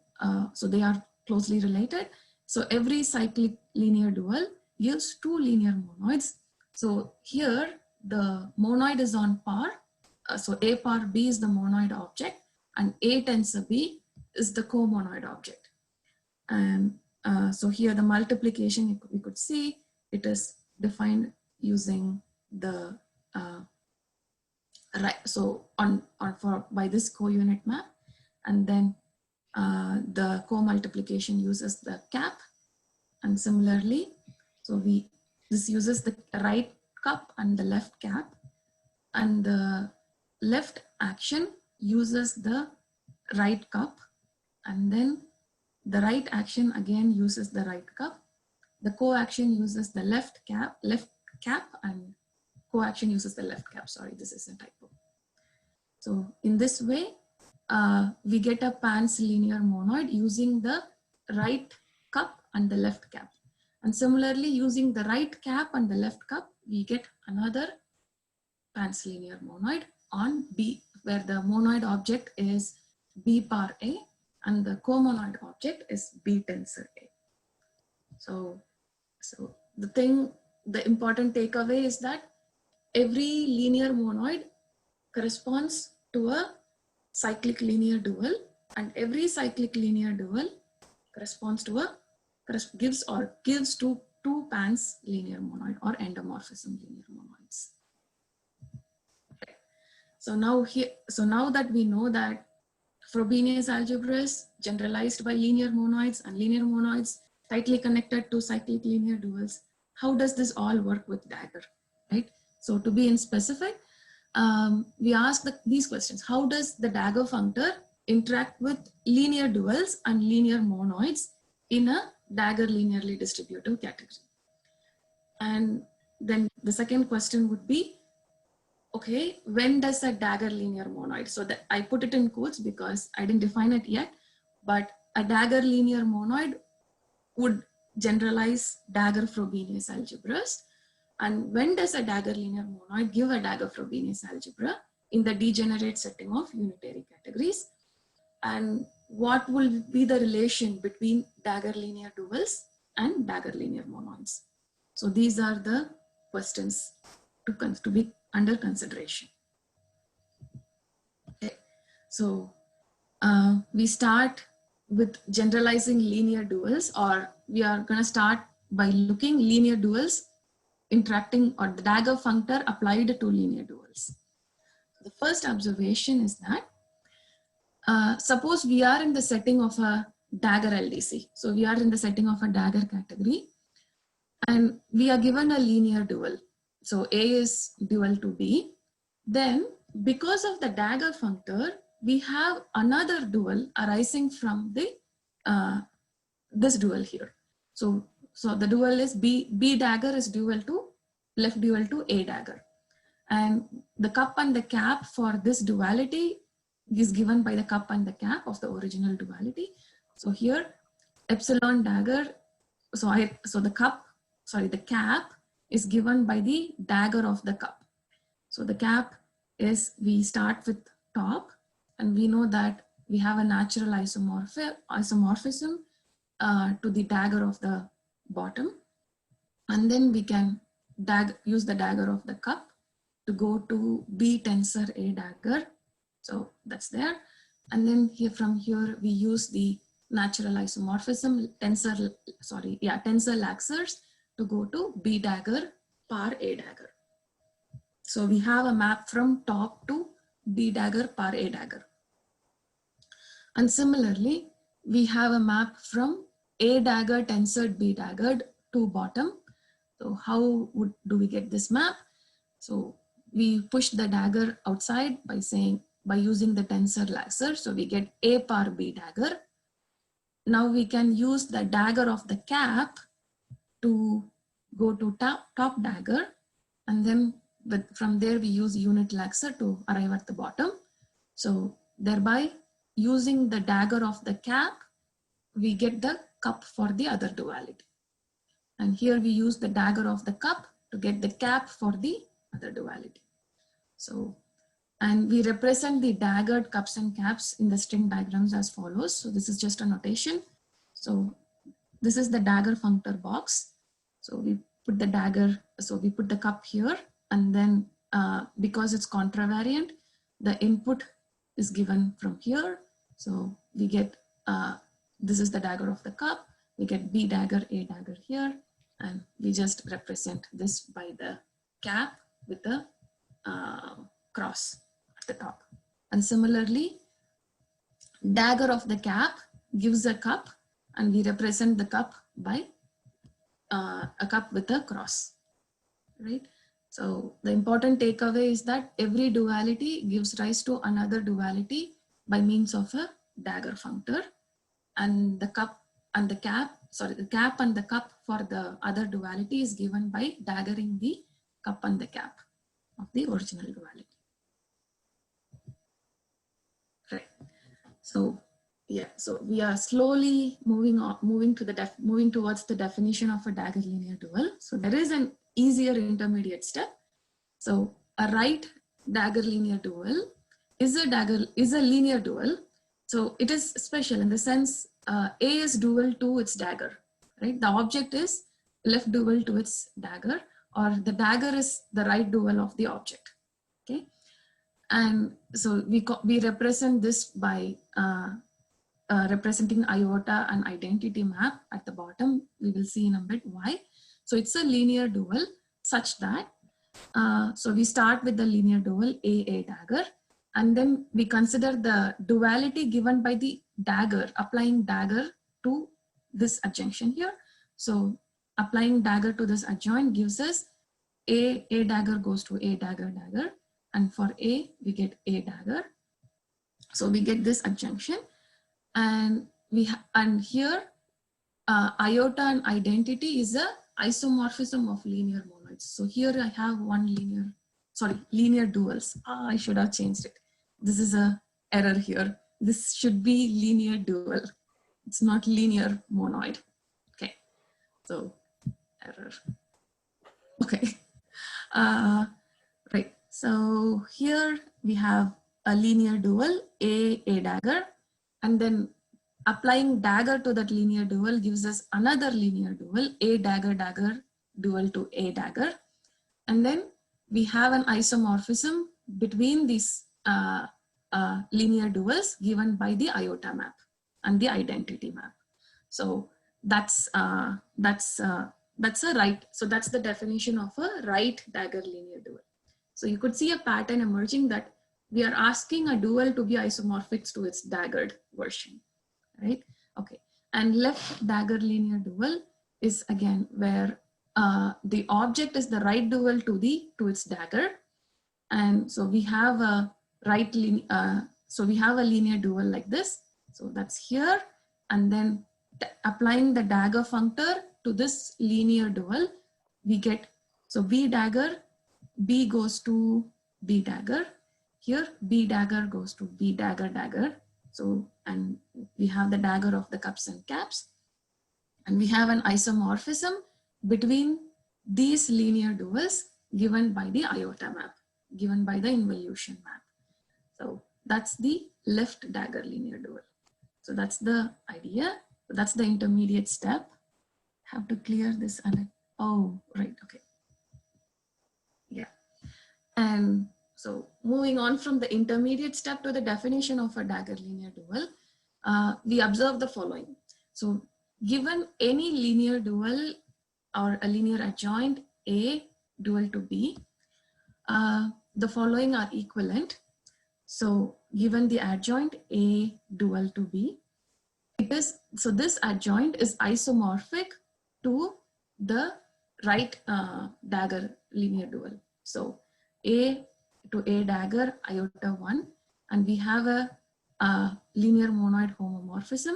B: so they are closely related. So every cyclic linear dual gives two linear monoids. So here the monoid is on par. So A par B is the monoid object, and A tensor B is the co-monoid object. And so here the multiplication we could see it is defined using the right. So by this co-unit map, and then the co-multiplication uses the cap, and similarly, so this uses the right cup and the left cap, and the left action uses the right cup, and then the right action again uses the right cup. The co-action uses the left cap, and co-action uses the left cap. Sorry, this is a typo. So in this way, we get a Pan's linear monoid using the right cup and the left cap. And similarly, using the right cap and the left cup, we get another Pan's linear monoid on B, where the monoid object is B par A and the comonoid object is B tensor A. So the important takeaway is that every linear monoid corresponds to a cyclic linear dual, and every cyclic linear dual corresponds to gives to two Pan's linear monoid or endomorphism linear monoids. Okay. So now that we know that Frobenius algebra is generalized by linear monoids and linear monoids tightly connected to cyclic linear duals, how does this all work with Dagger, right? So to be in specific, we ask these questions. How does the Dagger functor interact with linear duals and linear monoids in a Dagger linearly distributive category? And then the second question would be, okay, when does a Dagger linear monoid, so that I put it in quotes because I didn't define it yet, but a Dagger linear monoid would generalize Dagger Frobenius algebras. And when does a Dagger linear monoid give a Dagger Frobenius algebra in the degenerate setting of unitary categories? And what will be the relation between Dagger linear duals and Dagger linear monoids? So these are the questions to be under consideration. Okay. So we start with generalizing linear duals, or we are going to start by looking linear duals interacting, or the Dagger functor applied to linear duals. The first observation is that suppose we are in the setting of a Dagger LDC. So we are in the setting of a Dagger category and we are given a linear dual. So A is dual to B. Then because of the Dagger functor, we have another dual arising from the this dual here. So the dual is B Dagger is dual to left dual to A Dagger. And the cup and the cap for this duality is given by the cup and the cap of the original duality. So here epsilon Dagger, the cap is given by the Dagger of the cup. So the cap is, we start with top and we know that we have a natural isomorphism to the Dagger of the bottom. And then we can use the Dagger of the cup to go to B tensor A Dagger. So that's there. And then from here we use the natural isomorphism tensor Laxers to go to B Dagger par A Dagger. So we have a map from top to B Dagger par A Dagger. And similarly, we have a map from A Dagger tensored B Dagger to bottom. So how do we get this map? So we push the Dagger outside by using the tensor Laxer. So we get A par B Dagger. Now we can use the Dagger of the cap to go to top Dagger, and then from there we use unit Laxer to arrive at the bottom. So thereby using the Dagger of the cap, we get the cup for the other duality. And here we use the Dagger of the cup to get the cap for the other duality. So, and we represent the daggered cups and caps in the string diagrams as follows. So this is just a notation. So this is the Dagger functor box. So we put the Dagger, so we put the cup here, and then because it's contravariant, the input is given from here. So we get, this is the Dagger of the cup. We get B Dagger, A Dagger here. And we just represent this by the cap with the cross at the top. And similarly, dagger of the cap gives a cup, and we represent the cup by a cup with a cross, right? So the important takeaway is that every duality gives rise to another duality by means of a dagger functor, and the cup and the cap, sorry, the cap and the cup for the other duality is given by daggering the cup and the cap of the original duality. Right. So yeah, so we are slowly moving towards the definition of a dagger linear dual. So there is an easier intermediate step. So a right dagger linear dual is a linear dual. So it is special in the sense A is dual to its dagger, right? The object is left dual to its dagger, or the dagger is the right dual of the object. Okay, and so we represent this by representing iota and identity map at the bottom. We will see in a bit why. So it's a linear dual such that, so we start with the linear dual A dagger, and then we consider the duality given by the dagger, applying dagger to this adjunction here. So applying dagger to this adjoint gives us A dagger goes to A dagger, and for A we get A dagger. So we get this adjunction. And here iota and identity is a isomorphism of linear monoids. So here I have linear duals. I should have changed it. This is a error here. This should be linear dual. It's not linear monoid. Okay, so error. Okay, right. So here we have a linear dual A dagger. And then applying dagger to that linear dual gives us another linear dual, A dagger dual to A dagger. And then we have an isomorphism between these linear duals given by the iota map and the identity map. So that's a right. So that's the definition of a right dagger linear dual. So you could see a pattern emerging that we are asking a dual to be isomorphic to its daggered version, right? Okay, and left dagger linear dual is again where the object is the right dual to its dagger, and so we have a linear dual like this. So that's here, and then applying the dagger functor to this linear dual, we get, so B dagger, B goes to B dagger. Here, B dagger goes to B dagger. So, and we have the dagger of the cups and caps. And we have an isomorphism between these linear duals given by the iota map, given by the involution map. So that's the left dagger linear dual. So that's the idea. That's the intermediate step. Have to clear this. Oh, right, okay. Yeah. And so moving on from the intermediate step to the definition of a dagger linear dual, we observe the following. So given any linear dual or a linear adjoint A dual to B, the following are equivalent. So given the adjoint A dual to B, so this adjoint is isomorphic to the right dagger linear dual. So A to A dagger iota 1, and we have a linear monoid homomorphism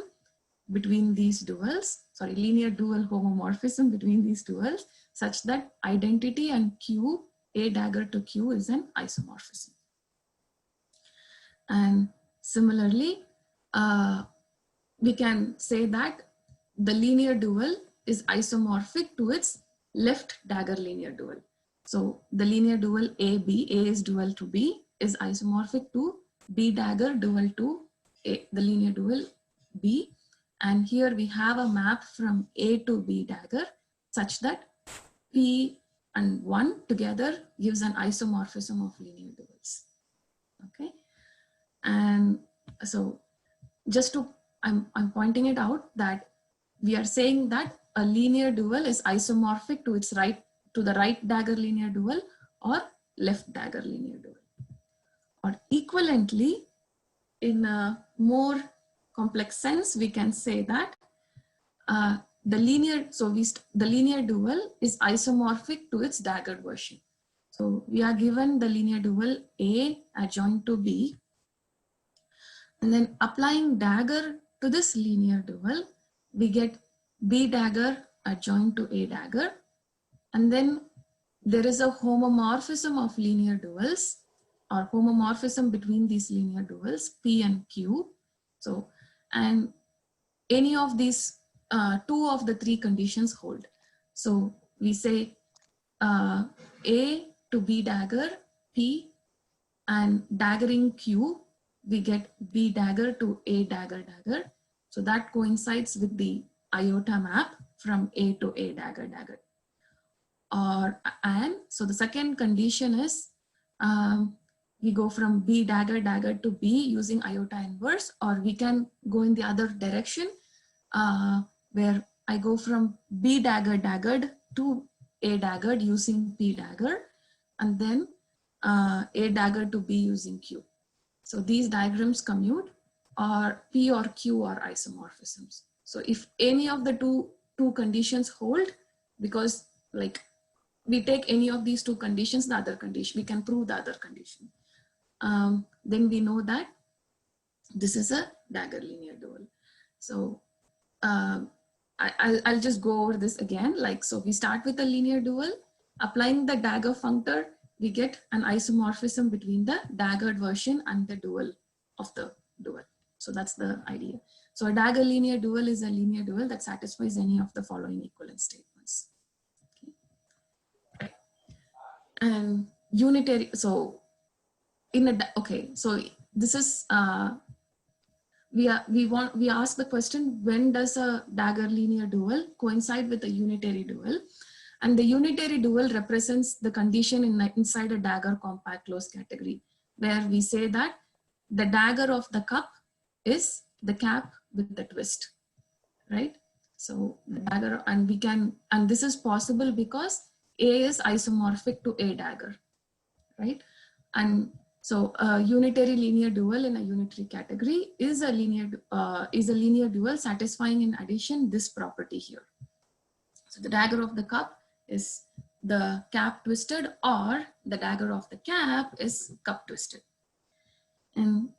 B: between these duals, linear dual homomorphism between these duals, such that identity and Q, A dagger to Q, is an isomorphism. And similarly, we can say that the linear dual is isomorphic to its left dagger linear dual. So the linear dual A is dual to B, is isomorphic to B dagger dual to A, the linear dual B. And here we have a map from A to B dagger such that P and 1 together gives an isomorphism of linear duals. Okay. And so just to, I'm pointing it out that we are saying that a linear dual is isomorphic to its right, to the right dagger linear dual or left dagger linear dual. Or equivalently, in a more complex sense, we can say that the linear dual is isomorphic to its daggered version. So we are given the linear dual A adjoint to B, and then applying dagger to this linear dual, we get B dagger adjoint to A dagger, and then there is a homomorphism of linear duals, or homomorphism between these linear duals, P and Q. So, and any of these, two of the three conditions hold. So we say A to B dagger, P, and daggering Q, we get B dagger to A dagger dagger. So that coincides with the iota map from A to A dagger dagger. And so the second condition is we go from B dagger dagger to B using iota inverse, or we can go in the other direction where I go from B dagger daggered to A daggered using P dagger, and then A dagger to B using Q. So these diagrams commute, or P or Q are isomorphisms. So if any of the two conditions hold, because like we take any of these two conditions, the other condition, we can prove the other condition. Then we know that this is a dagger linear dual. So I'll just go over this again. Like, so we start with a linear dual, applying the dagger functor, we get an isomorphism between the daggered version and the dual of the dual. So that's the idea. So a dagger linear dual is a linear dual that satisfies any of the following equivalence statements. Okay. And unitary, so in a, okay, so this is, we ask the question, when does a dagger linear dual coincide with a unitary dual? And the unitary dual represents the condition inside a dagger compact closed category, where we say that the dagger of the cup is the cap with the twist, right? So the dagger, and we can, and this is possible because A is isomorphic to A dagger, right? And so a unitary linear dual in a unitary category is a linear dual satisfying in addition this property here. So the dagger of the cup is the cap twisted, or the dagger of the cap is cup twisted. And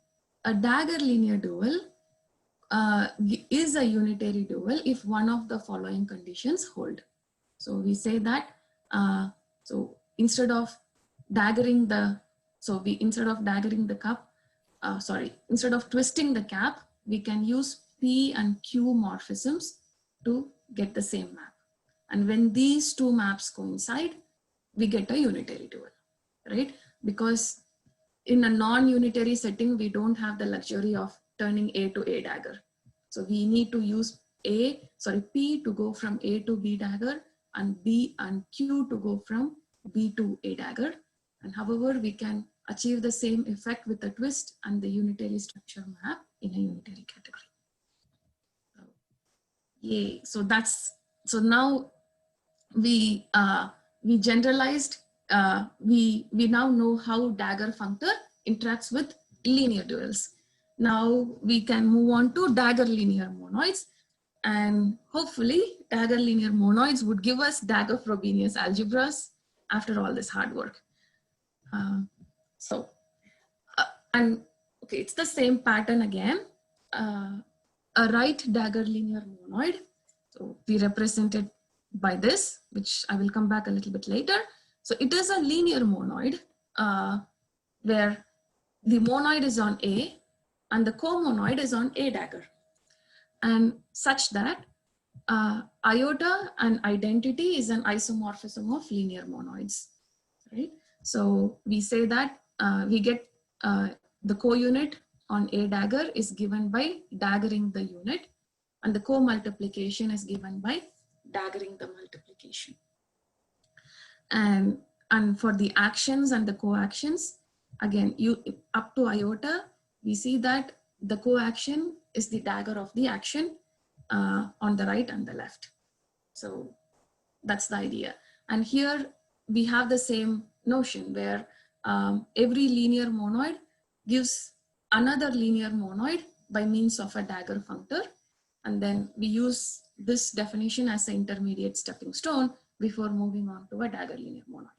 B: a dagger linear dual is a unitary dual if one of the following conditions hold. So we say that, so instead of daggering the, instead of daggering the cup, instead of twisting the cap, we can use P and Q morphisms to get the same map. And when these two maps coincide, we get a unitary dual, right? Because in a non-unitary setting, we don't have the luxury of turning A to A dagger. So we need to use P to go from A to B dagger, and B and Q to go from B to A dagger. And however, we can achieve the same effect with the twist and the unitary structure map in a unitary category. Yay, so that's, so now we generalized, we now know how dagger functor interacts with linear duals. Now we can move on to dagger linear monoids, and hopefully dagger linear monoids would give us dagger Frobenius algebras after all this hard work. And okay, it's the same pattern again. A right dagger linear monoid, so we represent it by this, which I will come back a little bit later. So it is a linear monoid where the monoid is on A and the co-monoid is on A dagger, and such that iota and identity is an isomorphism of linear monoids, right? So we say that we get the co-unit on A dagger is given by daggering the unit, and the co-multiplication is given by daggering the multiplication. And for the actions and the co-actions, again, up to iota, we see that the co-action is the dagger of the action on the right and the left. So that's the idea. And here we have the same notion where every linear monoid gives another linear monoid by means of a dagger functor. And then we use this definition as an intermediate stepping stone before moving on to a dagger linear monoid.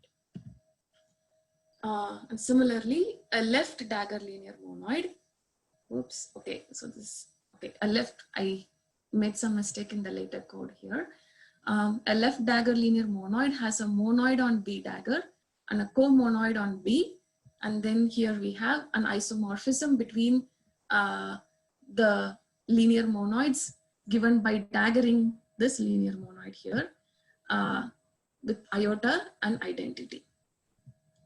B: And similarly, a left dagger linear monoid, oops, okay, so this, okay, a left, I made some mistake in the later code here. A left dagger linear monoid has a monoid on B dagger and a co-monoid on B. And then here we have an isomorphism between the linear monoids given by daggering this linear monoid here with iota and identity.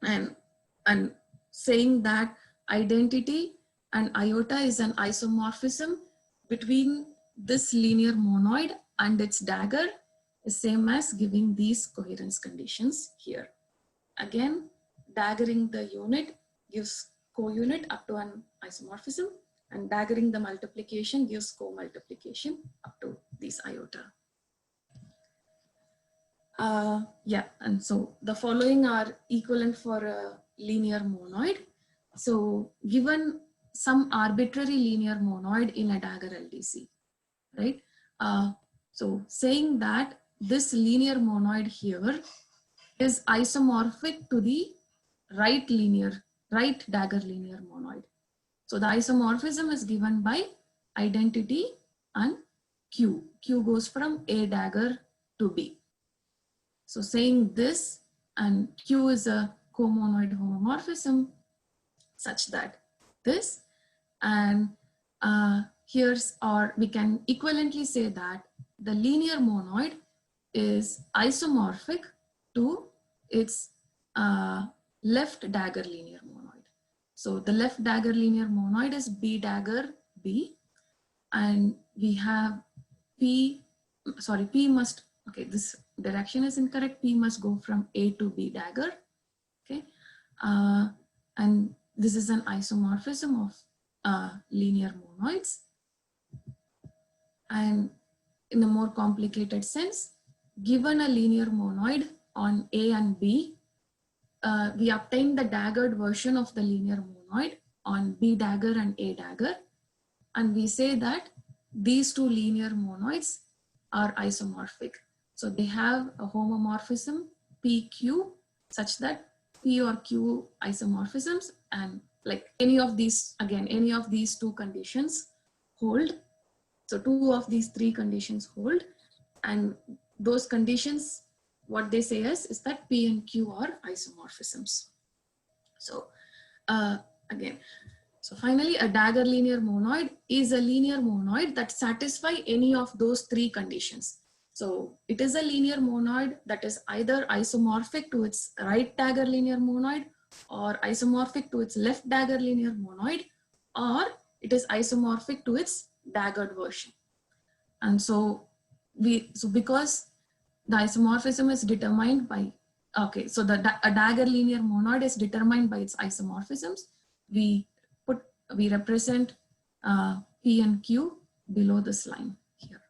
B: And saying that identity and iota is an isomorphism between this linear monoid and its dagger is same as giving these coherence conditions here. Again, daggering the unit gives co-unit up to an isomorphism, and daggering the multiplication gives co-multiplication up to these iota. Yeah, and so the following are equivalent for a linear monoid. So given some arbitrary linear monoid in a dagger LDC, right? So saying that this linear monoid here is isomorphic to the right dagger linear monoid. So the isomorphism is given by identity and Q. Q goes from A dagger to B. So saying this, and Q is a comonoid homomorphism such that this, and here's, or we can equivalently say that the linear monoid is isomorphic to its left dagger linear monoid. So the left dagger linear monoid is B dagger B, and we have P must, okay, this direction is incorrect. P must go from A to B dagger, okay? And this is an isomorphism of linear monoids. And in a more complicated sense, given a linear monoid on A and B, we obtain the daggered version of the linear monoid on B dagger and A dagger. And we say that these two linear monoids are isomorphic. So they have a homomorphism PQ such that P or Q isomorphisms, and like any of these, again, any of these two conditions hold. So two of these three conditions hold, and those conditions, what they say is that P and Q are isomorphisms. So again, so finally a dagger linear monoid is a linear monoid that satisfy any of those three conditions. So it is a linear monoid that is either isomorphic to its right dagger linear monoid, or isomorphic to its left dagger linear monoid, or it is isomorphic to its daggered version. And so because the isomorphism is determined by, okay, so a dagger linear monoid is determined by its isomorphisms, we represent P and Q below this line here.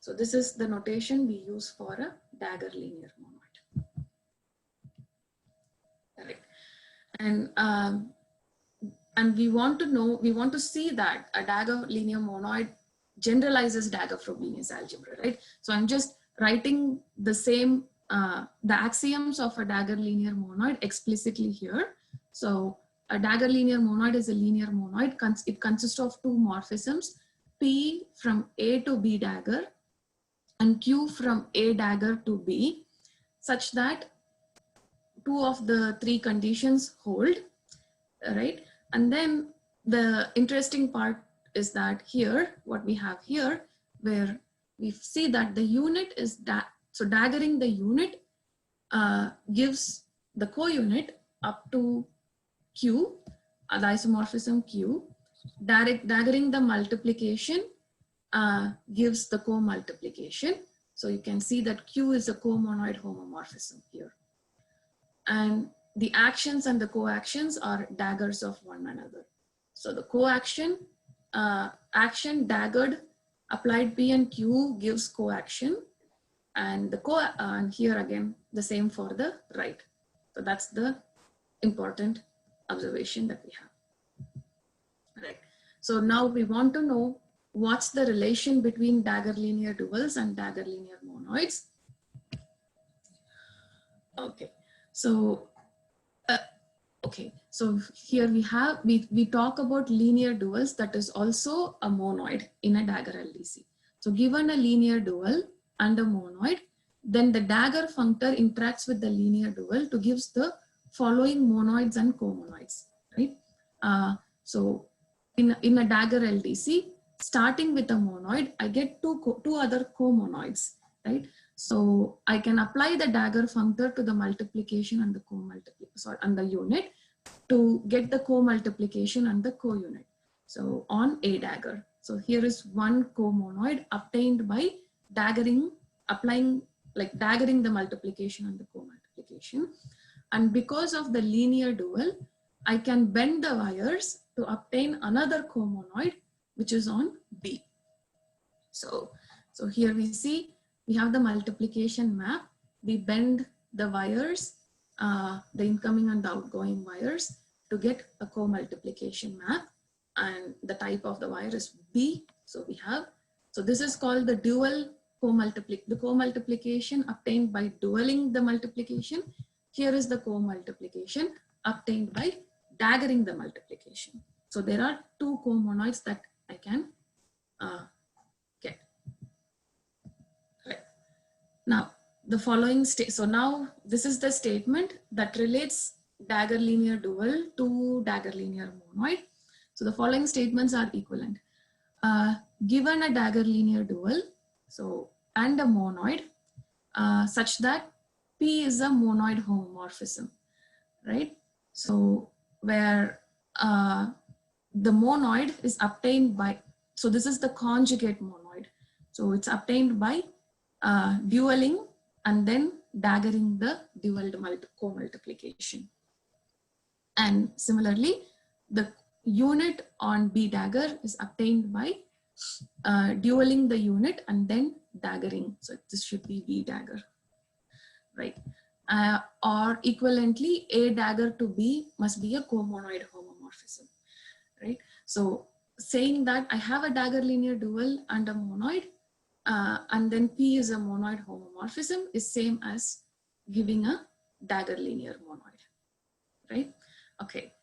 B: So this is the notation we use for a dagger linear monoid. Correct. And we want to see that a dagger linear monoid generalizes dagger Frobenius algebra, right? So I'm just writing the same, the axioms of a dagger linear monoid explicitly here. So a dagger linear monoid is a linear monoid. It consists of two morphisms, P from A to B dagger and Q from A dagger to B, such that two of the three conditions hold, right? And then the interesting part is that here, what we have here, where we see that the unit is, so daggering the unit gives the co-unit up to Q, the isomorphism Q. Daggering the multiplication gives the co-multiplication. So you can see that Q is a co-monoid homomorphism here. And the actions and the co-actions are daggers of one another. So the co-action, action daggered, applied P and Q gives co-action, and and here again, the same for the right. So that's the important observation that we have. Right. So now we want to know what's the relation between dagger linear duals and dagger linear monoids. Okay, so so here we talk about linear duals that is also a monoid in a dagger LDC. So given a linear dual and a monoid, then the dagger functor interacts with the linear dual to gives the following monoids and comonoids, right? So in a dagger LDC, starting with a monoid, I get two other comonoids, right? So I can apply the dagger functor to the multiplication and the and the unit to get the co-multiplication and the co-unit. So on a dagger. So here is one comonoid obtained by daggering the multiplication and the co-multiplication. And because of the linear dual, I can bend the wires to obtain another comonoid, which is on B. So here we see we have the multiplication map. We bend the wires, the incoming and the outgoing wires, to get a co-multiplication map, and the type of the wire is B. So this is called the dual co-multiplication obtained by dualing the multiplication. Here is the co-multiplication obtained by daggering the multiplication. So there are two comonoids that I can get. Right. Now the following so now this is the statement that relates dagger linear dual to dagger linear monoid. So the following statements are equivalent. Given a dagger linear dual, and a monoid, such that P is a monoid homomorphism, right? So where the monoid is obtained by, so this is the conjugate monoid. So it's obtained by dualing and then daggering the dual co-multiplication. And similarly, the unit on B dagger is obtained by dualing the unit and then daggering. So this should be B dagger, right? Or equivalently, A dagger to B must be a comonoid homomorphism, right? So saying that I have a dagger linear dual and a monoid, and then P is a monoid homomorphism is same as giving a dagger linear monoid, right? Okay,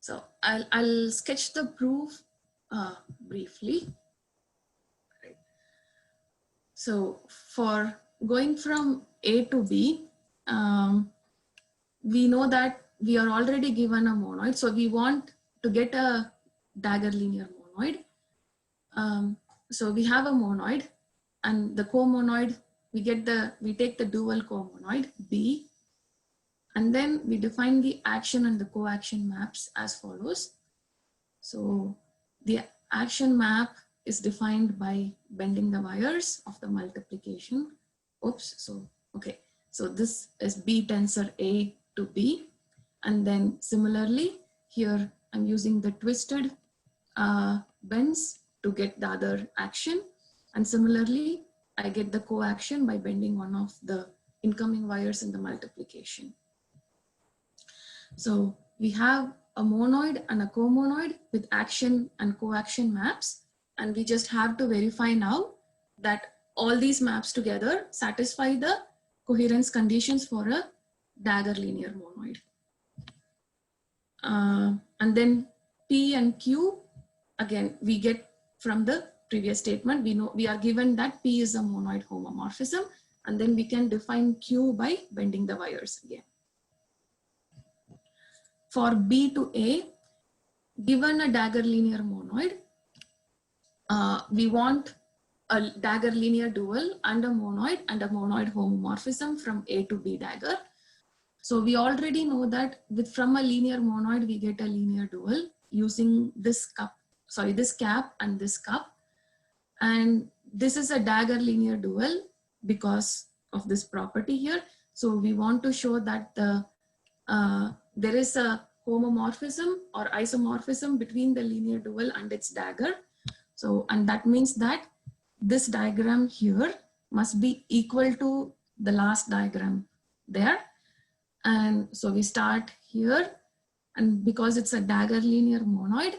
B: so I'll sketch the proof briefly. Right. So for going from A to B, we know that we are already given a monoid, so we want to get a dagger linear monoid. So we have a monoid, and the comonoid, we take the dual comonoid B, and then we define the action and the coaction maps as follows. So the action map is defined by bending the wires of the multiplication. Oops, so this is B tensor A to B. And then similarly, here I'm using the twisted bends to get the other action. And similarly, I get the coaction by bending one of the incoming wires in the multiplication. So we have a monoid and a comonoid with action and coaction maps. And we just have to verify now that all these maps together satisfy the coherence conditions for a dagger linear monoid. And then P and Q, again, we get from the previous statement, we know we are given that P is a monoid homomorphism, and then we can define Q by bending the wires again. For B to A, given a dagger linear monoid, we want a dagger linear dual and a monoid homomorphism from A to B dagger. So we already know that from a linear monoid, we get a linear dual using this cap and this cup. And this is a dagger linear dual because of this property here. So we want to show that there is a homomorphism or isomorphism between the linear dual and its dagger. So, and that means that this diagram here must be equal to the last diagram there. And so we start here, and because it's a dagger linear monoid,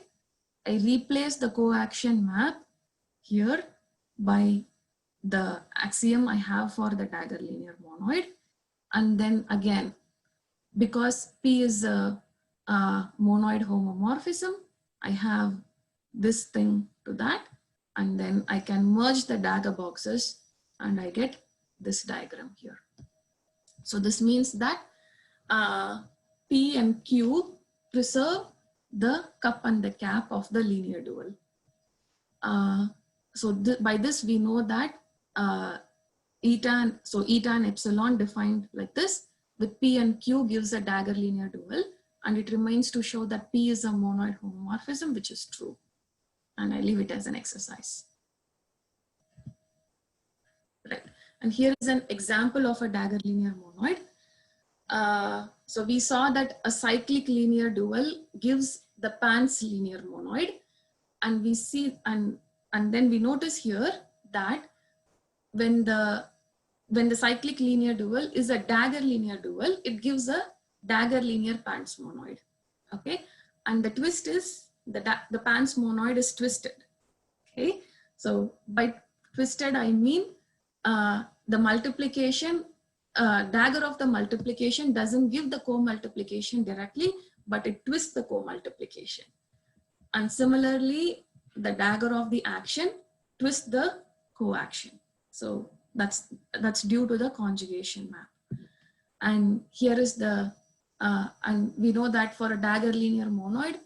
B: I replace the coaction map here by the axiom I have for the dagger linear monoid. And then again, because P is a monoid homomorphism, I have this thing to that, and then I can merge the dagger boxes and I get this diagram here. So this means that P and Q preserve the cup and the cap of the linear dual. By this we know that eta and epsilon defined like this with P and Q gives a dagger linear dual, and it remains to show that P is a monoid homomorphism, which is true. And I leave it as an exercise. Right. And here is an example of a dagger linear monoid. So we saw that a cyclic linear dual gives the Pans linear monoid, and we see and then we notice here that when the cyclic linear dual is a dagger linear dual, it gives a dagger linear Pans monoid. Okay, and the twist is the Pans monoid is twisted. Okay, so by twisted I mean the multiplication. Dagger of the multiplication doesn't give the co-multiplication directly, but it twists the co-multiplication. And similarly, the dagger of the action twists the coaction. So that's due to the conjugation map. And here is the, and we know that for a dagger linear monoid,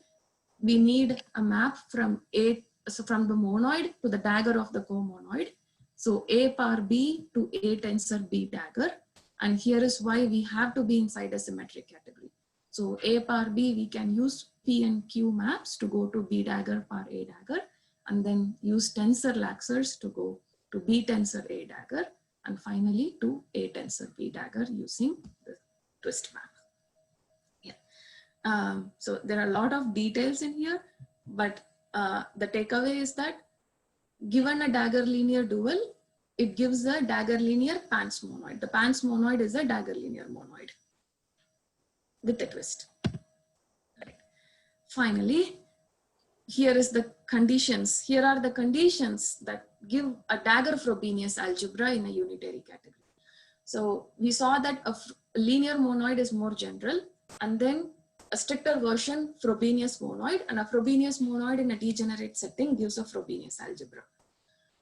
B: we need a map from the monoid to the dagger of the co-monoid. So A power B to A tensor B dagger. And here is why we have to be inside a symmetric category. So A power B, we can use P and Q maps to go to B dagger power A dagger, and then use tensor laxers to go to B tensor A dagger, and finally to A tensor B dagger using the twist map. Yeah. So there are a lot of details in here, but the takeaway is that given a dagger linear dual, it gives a dagger linear Pans monoid. The Pans monoid is a dagger linear monoid with a twist. Right. Finally, here is the conditions. Here are the conditions that give a dagger Frobenius algebra in a unitary category. So we saw that a linear monoid is more general, and then a stricter version Frobenius monoid, and a Frobenius monoid in a degenerate setting gives a Frobenius algebra.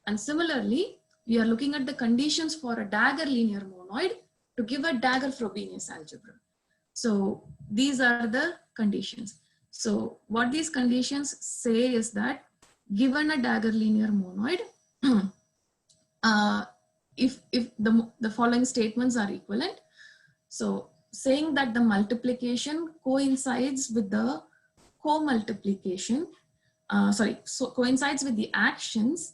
B: And similarly, we are looking at the conditions for a dagger linear monoid to give a dagger Frobenius algebra. So these are the conditions. So what these conditions say is that given a dagger linear monoid, if the following statements are equivalent, so saying that the multiplication coincides with the co-multiplication, coincides with the actions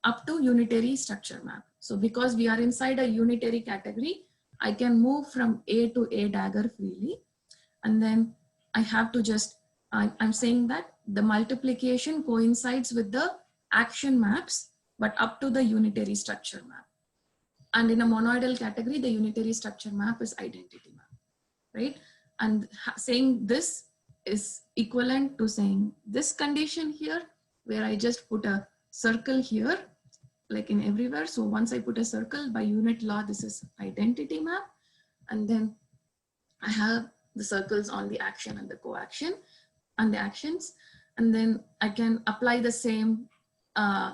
B: up to unitary structure map. So because we are inside a unitary category, I can move from A to A dagger freely. And then I have to just, I'm saying that the multiplication coincides with the action maps, but up to the unitary structure map. And in a monoidal category, the unitary structure map is identity map, right? And saying this is equivalent to saying this condition here, where I just put a circle here, like in everywhere. So once I put a circle, by unit law, this is identity map. And then I have the circles on the action and the coaction and the actions. And then I can apply the same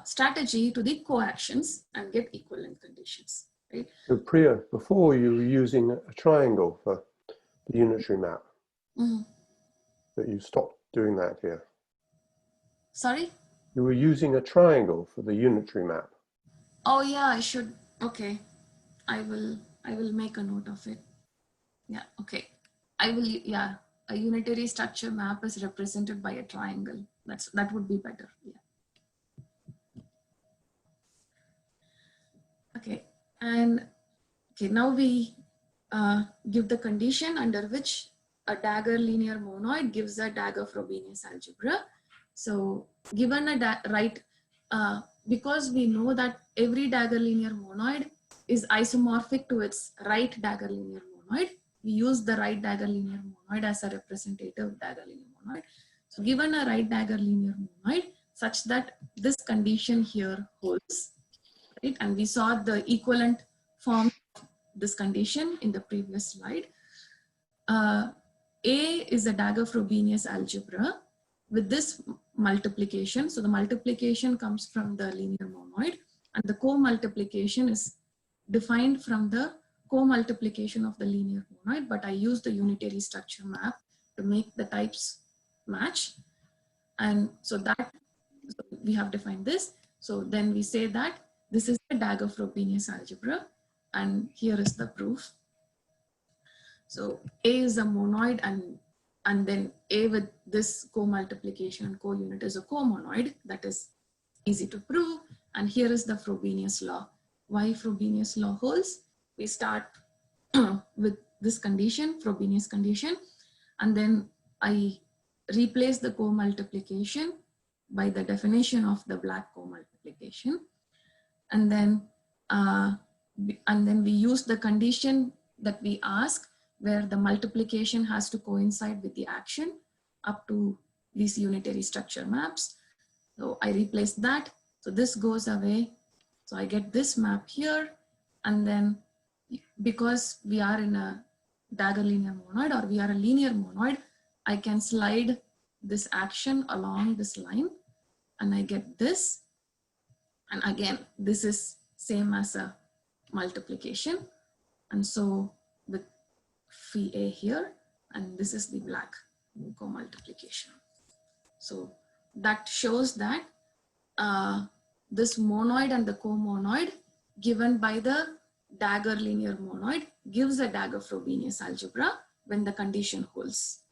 B: strategy to the coactions and get equivalent conditions, right?
F: So Priya, before you were using a triangle for the unitary map, but you stopped doing that here.
B: Sorry?
F: You were using a triangle for the unitary map.
B: Oh yeah, I should. Okay, I will make a note of it. Yeah. Okay. I will. Yeah. A unitary structure map is represented by a triangle. That would be better. Yeah. Okay. And okay, now we give the condition under which a dagger linear monoid gives a dagger Frobenius algebra. So given a because we know that every dagger linear monoid is isomorphic to its right dagger linear monoid, we use the right dagger linear monoid as a representative dagger linear monoid. So given a right dagger linear monoid such that this condition here holds, right? And we saw the equivalent form of this condition in the previous slide. A is a Dagger-Frobenius algebra with this multiplication. So the multiplication comes from the linear monoid, and the co-multiplication is defined from the co-multiplication of the linear monoid, but I use the unitary structure map to make the types match. And so that, so we have defined this. So then we say that this is the Dagger-Frobenius algebra, and here is the proof. So A is a monoid, and then A with this co-multiplication and co-unit is a co-monoid. That is easy to prove. And here is the Frobenius law. Why Frobenius law holds? We start with this condition, Frobenius condition, and then I replace the co-multiplication by the definition of the black co-multiplication. And then we use the condition that we ask, where the multiplication has to coincide with the action up to these unitary structure maps. So I replace that. So this goes away. So I get this map here. And then because we are in a dagger linear monoid, or we are a linear monoid, I can slide this action along this line and I get this. And again, this is same as a multiplication. And so with phi A here, and this is the black co-multiplication. So that shows that this monoid and the co-monoid given by the dagger linear monoid gives a Dagger-Frobenius algebra when the condition holds.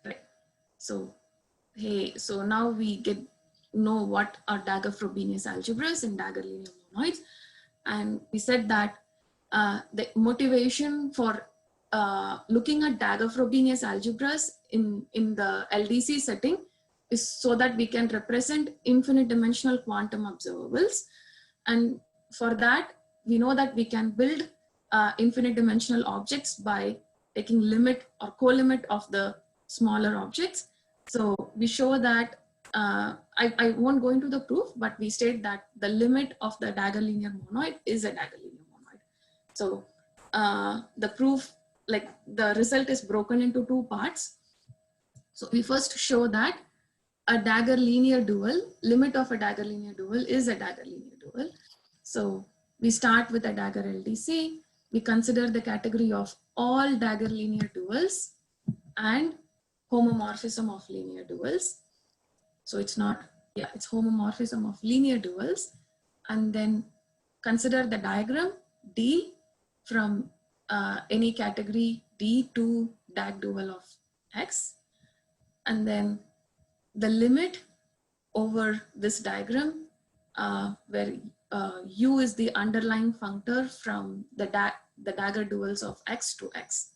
B: Right. So, hey, so now we know what are Dagger-Frobenius algebras and dagger linear monoids. And we said that the motivation for looking at Dagger-Frobenius algebras in the LDC setting is so that we can represent infinite dimensional quantum observables. And for that, we know that we can build infinite dimensional objects by taking limit or co-limit of the smaller objects. So we show that, I won't go into the proof, but we state that the limit of the dagger linear monoid is a dagger linear monoid. So the proof, like the result is broken into two parts. So we first show that a dagger linear dual, limit of a dagger linear dual is a dagger linear dual. So we start with a dagger LDC. We consider the category of all dagger linear duals and homomorphism of linear duals. So it's not, yeah, it's homomorphism of linear duals. And then consider the diagram D from any category D to dag dual of X. And then the limit over this diagram where U is the underlying functor from the dagger duals of X to X.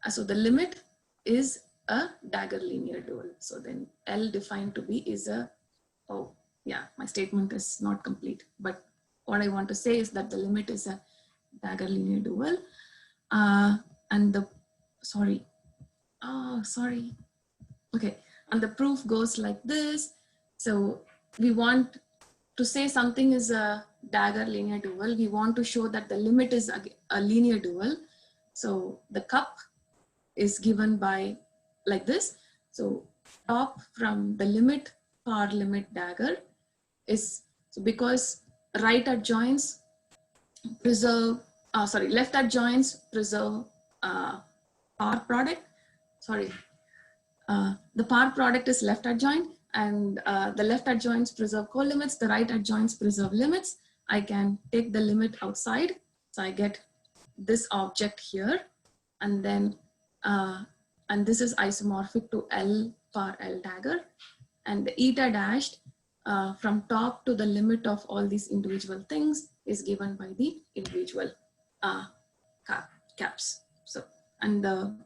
B: So the limit is a dagger linear dual. So then L defined to be is a, oh yeah, my statement is not complete, but what I want to say is that the limit is a dagger linear dual. And the, sorry. Okay, and the proof goes like this. So we want to say something is a dagger linear dual. We want to show that the limit is a linear dual. So the cup is given by like this. So top from the limit par limit dagger is, so because right adjoints preserve, left adjoints preserve par product. Sorry, the par product is left adjoint, and the left adjoints preserve co-limits, the right adjoints preserve limits. I can take the limit outside. So I get this object here, and then, and this is isomorphic to L par L dagger, and the eta dashed from top to the limit of all these individual things is given by the individual caps. So, and the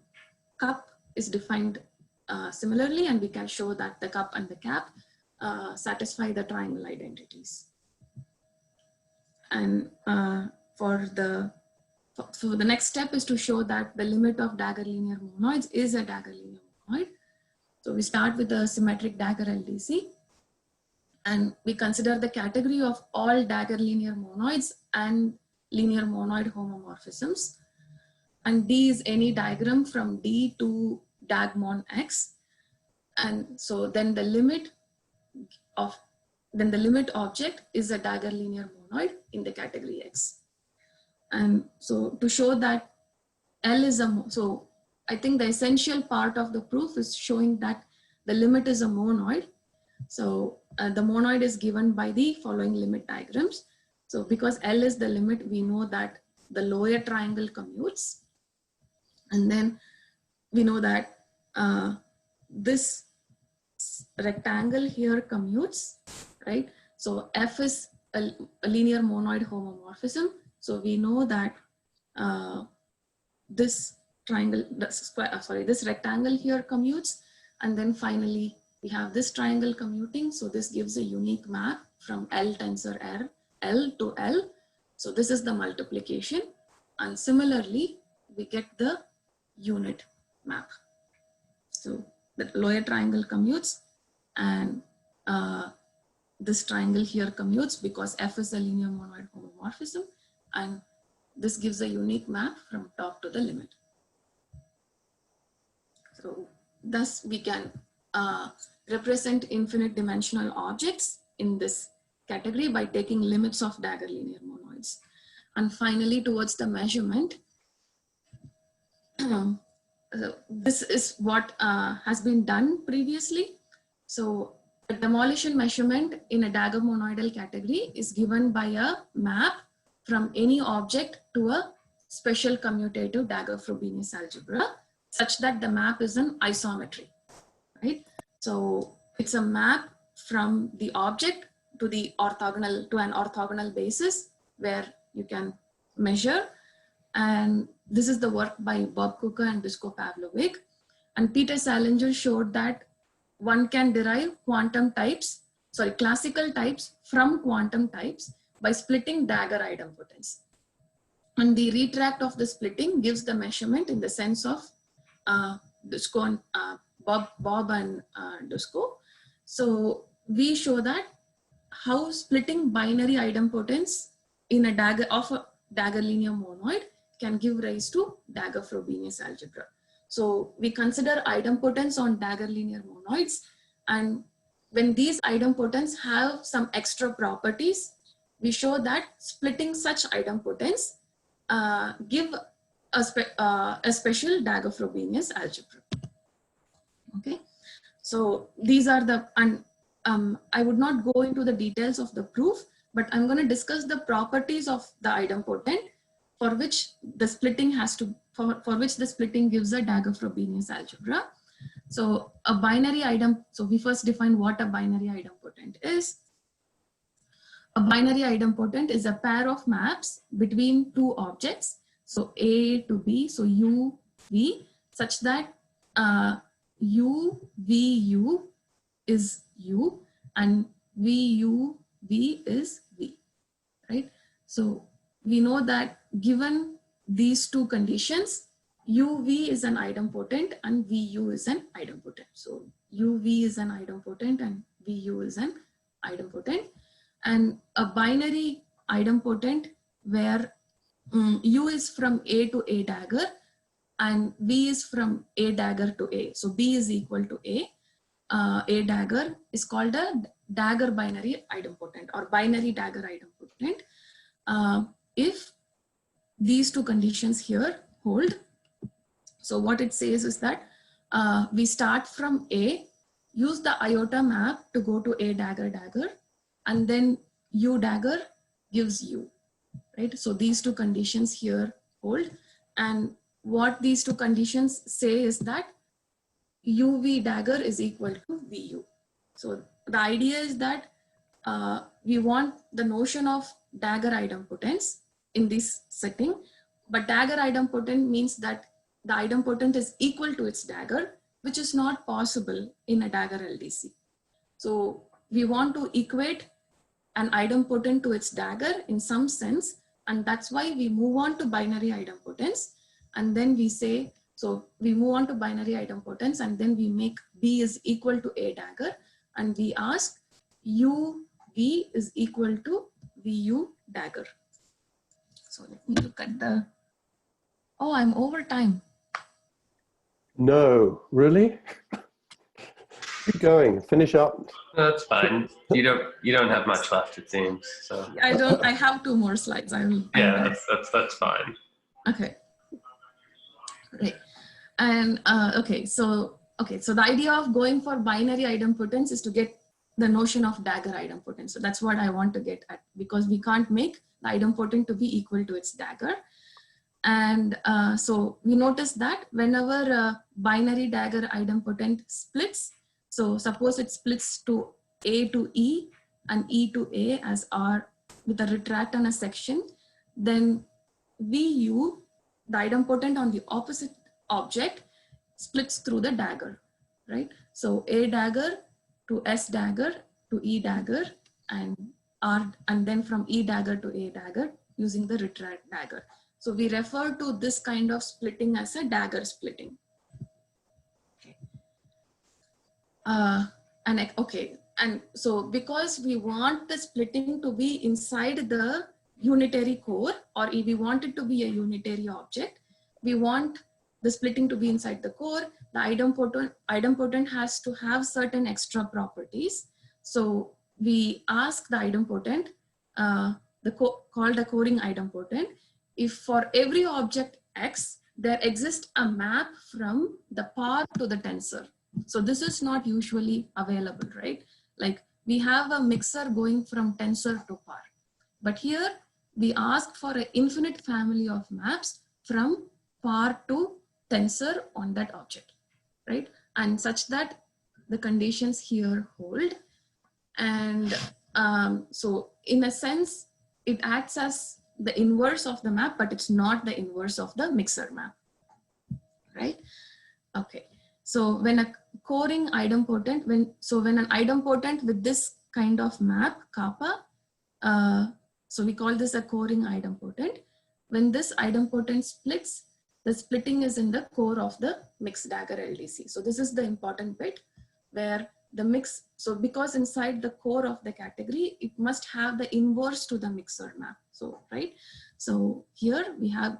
B: cup is defined similarly, and we can show that the cup and the cap satisfy the triangle identities. And so the next step is to show that the limit of dagger linear monoids is a dagger linear monoid. So we start with the symmetric dagger LDC, and we consider the category of all dagger linear monoids and linear monoid homomorphisms. And D is any diagram from D to dagmon X. And so then the limit object is a dagger linear monoid in the category X. And so to show that L is so I think the essential part of the proof is showing that the limit is a monoid. So the monoid is given by the following limit diagrams. So because L is the limit, we know that the lower triangle commutes. And then we know that this rectangle here commutes, right? So F is a linear monoid homomorphism. So we know that this rectangle here commutes. And then finally, we have this triangle commuting. So this gives a unique map from L tensor L to L. So this is the multiplication. And similarly, we get the unit map. So the lower triangle commutes, and this triangle here commutes because F is a linear monoid homomorphism, and this gives a unique map from top to the limit. So thus we can represent infinite dimensional objects in this category by taking limits of dagger linear monoids. And finally, towards the measurement, this is what has been done previously. So a demolition measurement in a dagger monoidal category is given by a map from any object to a special commutative dagger-Frobenius algebra, such that the map is an isometry, right? So it's a map from the object to the orthogonal, to an orthogonal basis where you can measure. And this is the work by Bob Cooker and Dusko Pavlovic. And Peter Salinger showed that one can derive classical types from quantum types by splitting dagger idempotence. And the retract of the splitting gives the measurement in the sense of Dusko and Bob and Dusko. So we show that how splitting binary idempotence in a dagger of a dagger linear monoid can give rise to dagger-Frobenius algebra. So we consider idempotence on dagger linear monoids, and when these idempotents have some extra properties, we show that splitting such idempotence give a special dagger-Frobenius algebra. Okay, so these are the, and I would not go into the details of the proof, but I'm going to discuss the properties of the idempotent for which the splitting for which the splitting gives a dagger-Frobenius algebra. So a binary so we first define what a binary idempotent is. A binary idempotent is a pair of maps between two objects. So A to B, so U, V, such that U, V, U is U and V, U, V is V, right? So we know that given these two conditions, UV is an idempotent and VU is an idempotent. So UV is an idempotent and VU is an idempotent. And a binary idempotent where U is from A to A dagger and V is from A dagger to A. So B is equal to A dagger is called a dagger binary idempotent or binary dagger idempotent. If these two conditions here hold, so what it says is that we start from A, use the iota map to go to A dagger dagger, and then U dagger gives U, right? So these two conditions here hold, and what these two conditions say is that UV dagger is equal to VU. So the idea is that we want the notion of dagger idempotence in this setting, but dagger idempotent means that the idempotent is equal to its dagger, which is not possible in a dagger LDC. So we want to equate an idempotent to its dagger in some sense. And that's why we move on to binary idempotence. And then we say, so we move on to binary idempotence and then we make B is equal to A dagger. And we ask UV is equal to VU dagger. So let me look at the, oh, I'm over time.
F: No, really? Keep going, finish up.
A: That's fine. You don't have much left, it seems. So
B: I have 2 more slides.
A: yeah, that's fine.
B: Okay. Great. And okay, so the idea of going for binary idempotence is to get the notion of dagger idempotence. So that's what I want to get at, because we can't make the idempotent to be equal to its dagger. And so we notice that whenever a binary dagger idempotent splits, so suppose it splits to A to E and E to A as R with a retract and a section, then VU, the idempotent on the opposite object, splits through the dagger, right? So A dagger to S dagger to E dagger and R, and then from E dagger to A dagger using the retract dagger. So we refer to this kind of splitting as a dagger splitting. And so because we want the splitting to be inside the unitary core, or if we want it to be a unitary object, we want the splitting to be inside the core. The idempotent has to have certain extra properties. So we ask the idempotent, called the coring idempotent, if for every object X, there exists a map from the par to the tensor. So this is not usually available, right? Like we have a mixer going from tensor to par. But here we ask for an infinite family of maps from par to tensor on that object, right? And such that the conditions here hold. And so in a sense, it acts as the inverse of the map, but it's not the inverse of the mixer map, right? Okay, so when a coring idempotent, when an idempotent with this kind of map, kappa, so we call this a coring idempotent. When this idempotent splits, the splitting is in the core of the mixed dagger LDC. So this is the important bit where the mix, so because inside the core of the category, it must have the inverse to the mixer map. So, right? So here we have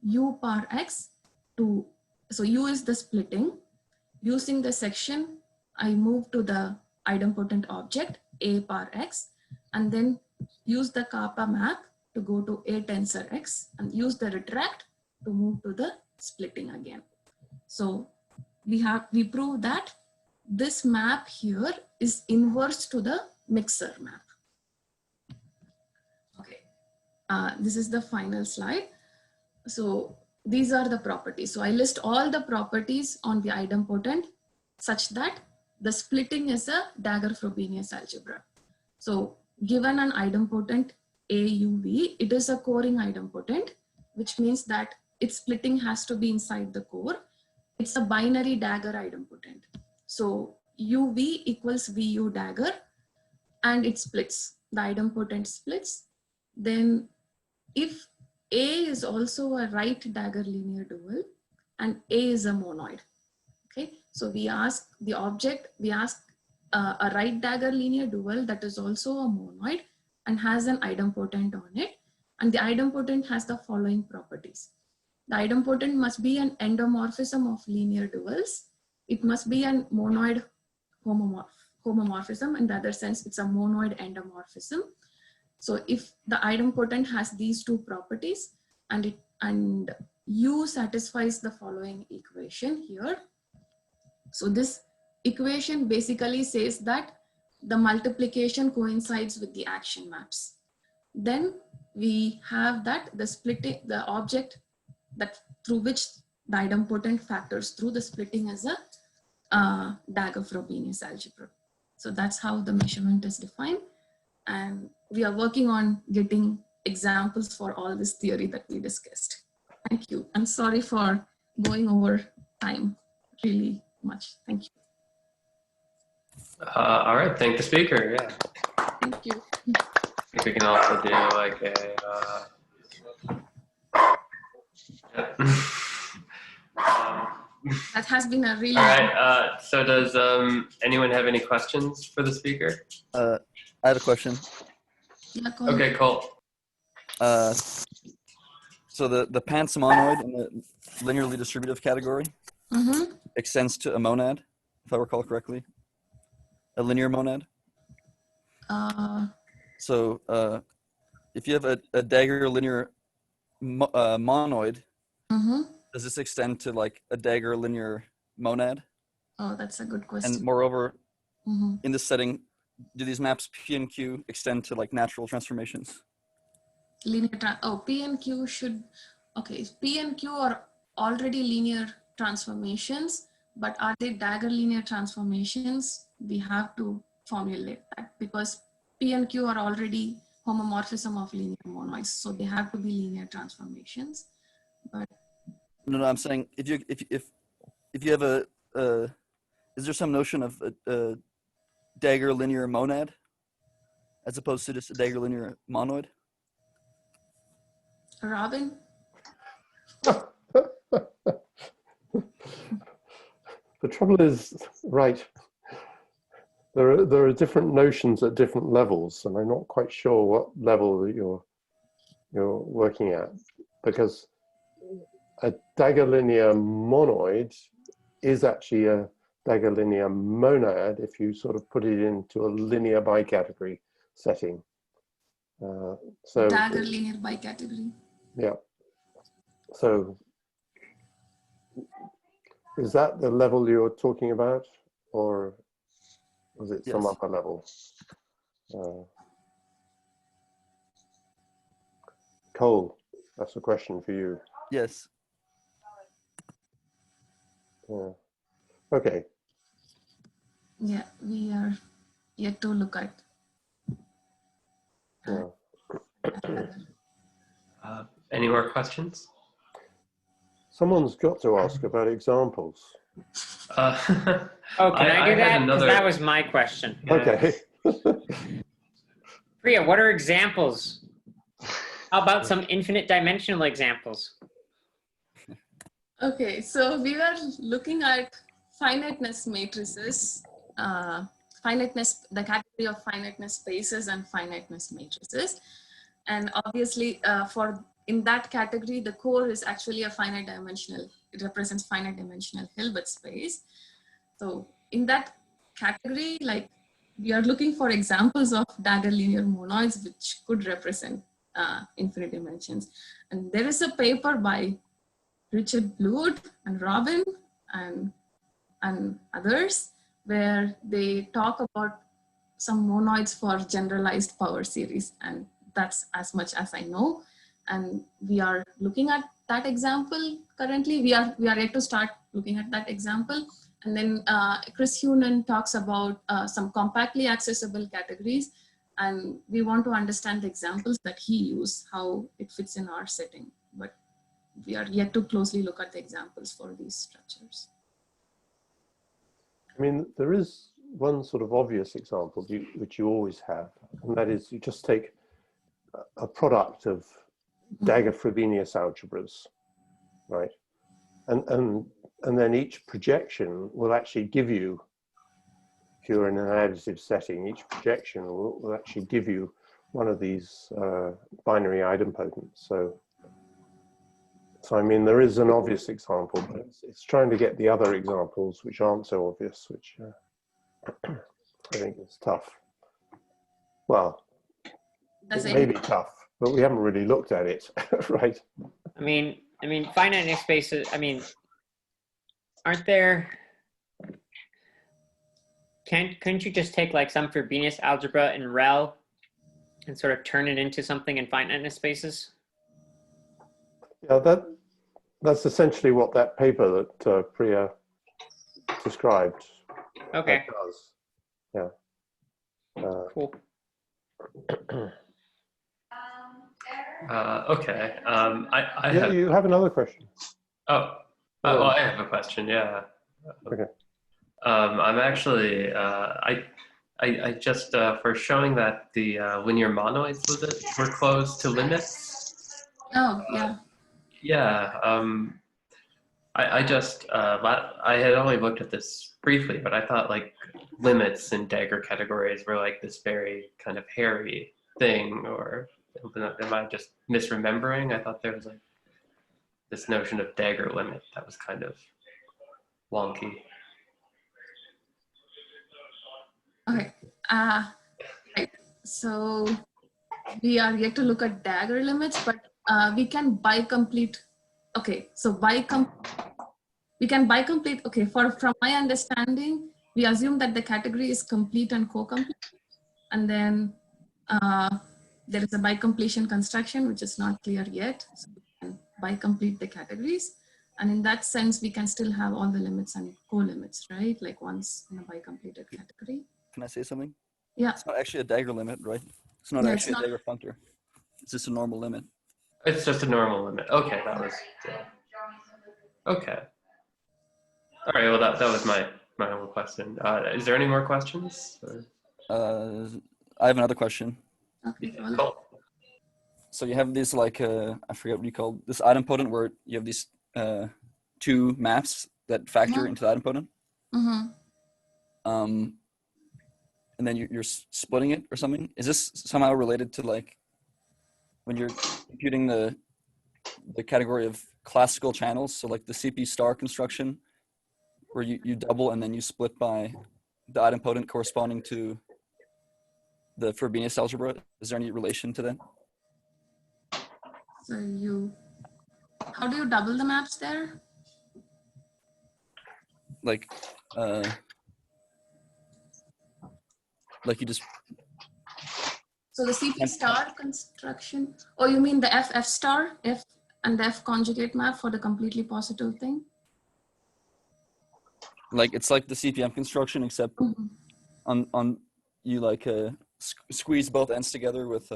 B: U par X to, so U is the splitting. Using the section, I move to the idempotent object A par X and then use the kappa map to go to A tensor X and use the retract to move to the splitting again. So we prove that this map here is inverse to the mixer map. Okay, this is the final slide. So these are the properties. So I list all the properties on the idempotent such that the splitting is a Dagger-Frobenius algebra. So given an idempotent AUV, it is a coring idempotent, which means that its splitting has to be inside the core. It's a binary dagger idempotent. So UV equals VU dagger and it splits, the idempotent splits. Then if A is also a right dagger linear dual and A is a monoid, okay? So we ask the object, we ask a right dagger linear dual that is also a monoid and has an idempotent on it. And the idempotent has the following properties. The idempotent must be an endomorphism of linear duals. It must be a monoid homomorphism. In the other sense, it's a monoid endomorphism. So if the idempotent has these two properties and U satisfies the following equation here. So this equation basically says that the multiplication coincides with the action maps. Then we have that the splitting, the object that through which the idempotent factors through the splitting is a Dagger-Frobenius algebra. So that's how the measurement is defined. And we are working on getting examples for all this theory that we discussed. Thank you. I'm sorry for going over time really much. Thank you.
A: All right, thank the speaker. Yeah,
B: Thank you.
A: I think we can also do like a.
B: That has been a really.
A: All right. So does anyone have any questions for the speaker?
G: I have a question.
B: Yeah, go ahead.
A: Okay, cool.
G: So the pansemonoid in the linearly distributive category extends to a monad, if I recall correctly. A linear monad. So if you have a Dagger linear monoid, does this extend to like a Dagger linear monad?
B: Oh, that's a good question.
G: And moreover, in this setting, do these maps P and Q extend to like natural transformations?
B: P and Q should, okay, P and Q are already linear transformations, but are they Dagger linear transformations? We have to formulate that because P and Q are already homomorphism of linear monoids, so they have to be linear transformations. But
G: no, I'm saying if you have a is there some notion of a Dagger linear monad as opposed to just a Dagger linear monoid?
B: Robin?
F: The trouble is, right, there are different notions at different levels, and I'm not quite sure what level that you're working at, because a Dagger linear monoid is actually a Dagger linear monad if you sort of put it into a linear bicategory setting. So
B: Dagger linear bicategory.
F: Yeah. So is that the level you're talking about, or was it some upper level? Cole, that's a question for you.
G: Yes.
F: Yeah. Okay.
B: Yeah, we are yet to look at.
A: Any more questions?
F: Someone's got to ask about examples.
H: Oh, can I do that? Because that was my question.
F: Okay.
H: Priya, what are examples? How about some infinite dimensional examples?
B: Okay, so we were looking at finiteness matrices, the category of finiteness spaces and finiteness matrices. And obviously in that category, the core is actually a finite dimensional, it represents finite dimensional Hilbert space. So in that category, like we are looking for examples of Dagger linear monoids, which could represent infinite dimensions. And there is a paper by Richard Blood and Robin and others, where they talk about some monoids for generalized power series. And that's as much as I know. And we are looking at that example currently. We are yet to start looking at that example. And then Chris Heunen talks about some compactly accessible categories. And we want to understand the examples that he used, how it fits in our setting. But we are yet to closely look at the examples for these structures.
F: I mean, there is one sort of obvious example which you always have, and that is you just take a product of Dagger Frobenius algebras, right? And then each projection will actually give you, if you're in an additive setting, each projection will actually give you one of these binary idempotents. So I mean, there is an obvious example, but it's trying to get the other examples which aren't so obvious, which I think is tough. Well, it may be tough, but we haven't really looked at it, right?
H: I mean, finite spaces. I mean, aren't there? Couldn't you just take like some Frobenius algebra in REL and sort of turn it into something in finiteness spaces?
F: Yeah, that's essentially what that paper that Priya described.
H: Okay.
F: Does. Yeah.
H: Cool.
A: Okay. I
F: You have another question.
A: well, I have a question. Yeah.
F: Okay.
A: I'm actually I just for showing that the linear monoids were closed to limits.
B: Oh, yeah.
A: Yeah. I just I had only looked at this briefly, but I thought like limits and Dagger categories were like this very kind of hairy thing, or am I just misremembering? I thought there was like this notion of Dagger limit that was kind of wonky.
B: Okay. Right. So we are yet to look at Dagger limits, but we can bicomplete. Okay. So we can bicomplete. Okay. From my understanding, we assume that the category is complete and co-complete, and then there is a bicompletion construction, which is not clear yet. So we can bicomplete the categories. And in that sense, we can still have all the limits and co-limits, right? Like once in a bicompleted category.
G: Can I say something?
B: Yeah.
G: It's not actually a Dagger limit, right? It's not
B: Yeah,
G: actually
B: it's
G: a Dagger functor. It's just a normal limit.
A: It's just a normal limit. Okay, that was okay. All right. Well, that was my only question. Is there any more questions? Or?
G: I have another question.
B: Okay.
A: Yeah,
B: Well,
A: cool.
G: So you have these like I forget what you call this idempotent where you have these two maps that factor into the idempotent. And then you're splitting it or something. Is this somehow related to like when you're computing the category of classical channels? So like the CP star construction, where you double and then you split by the idempotent corresponding to the Frobenius algebra. Is there any relation to that?
B: so how do you double the maps there?
G: Like you just.
B: So the CP star construction, or you mean the FF star, F and the F conjugate map for the completely positive thing?
G: Like it's like the CPM construction, except on you like squeeze both ends together with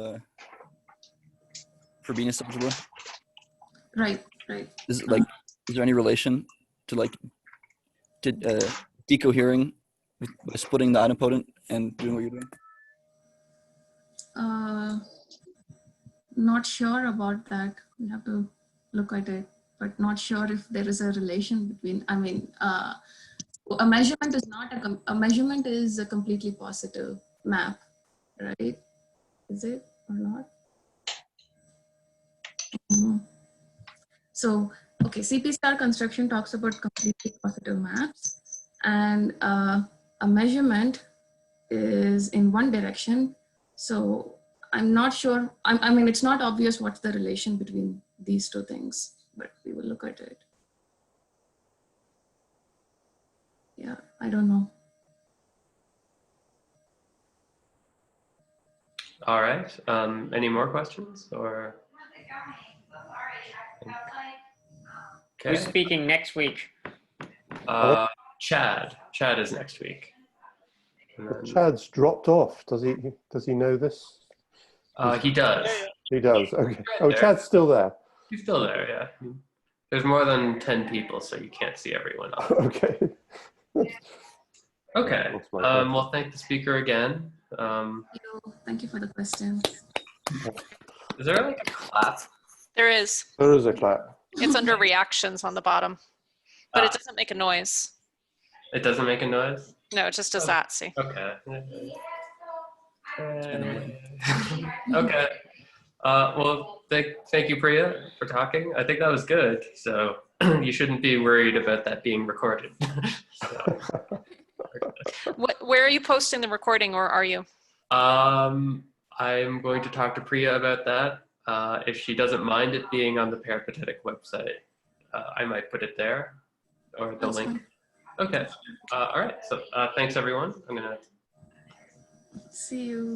G: Frobenius algebra.
B: Right.
G: Is it like is there any relation to like decohering by splitting the idempotent and doing what you're doing?
B: Not sure about that. We have to look at it, but not sure if there is a relation between. I mean, a measurement is not a measurement is a completely positive map, right? Is it or not? So, okay, CP star construction talks about completely positive maps, and a measurement is in one direction. So I'm not sure. I mean, it's not obvious what's the relation between these two things, but we will look at it. Yeah, I don't know.
A: All right. Any more questions or?
H: Who's
A: Okay.
H: speaking next week?
A: Chad. Chad is next week. And then,
F: Chad's dropped off. Does he know this?
A: he does.
F: He does. Okay.
A: Right
F: Oh,
A: there.
F: Chad's still there.
A: He's still there. Yeah. There's more than 10 people, so you can't see everyone.
F: Okay.
A: Okay.
F: That's my question.
A: Well, thank the speaker again.
B: Thank you for the question.
A: Is there like a clap?
D: There is.
F: There is a clap.
D: It's under reactions on the bottom, but it
A: Ah.
D: doesn't make a noise.
A: It doesn't make a noise?
D: No, it just does that. See.
A: Okay. Okay. Well, thank you, Priya, for talking. I think that was good. So you shouldn't be worried about that being recorded. So,
D: Where are you posting the recording, or are you?
A: I'm going to talk to Priya about that. If she doesn't mind it being on the Peripatetic website, I might put it there, or the
B: That's
A: link.
B: fine.
A: Okay. All right. So thanks, everyone. I'm going to
B: See you.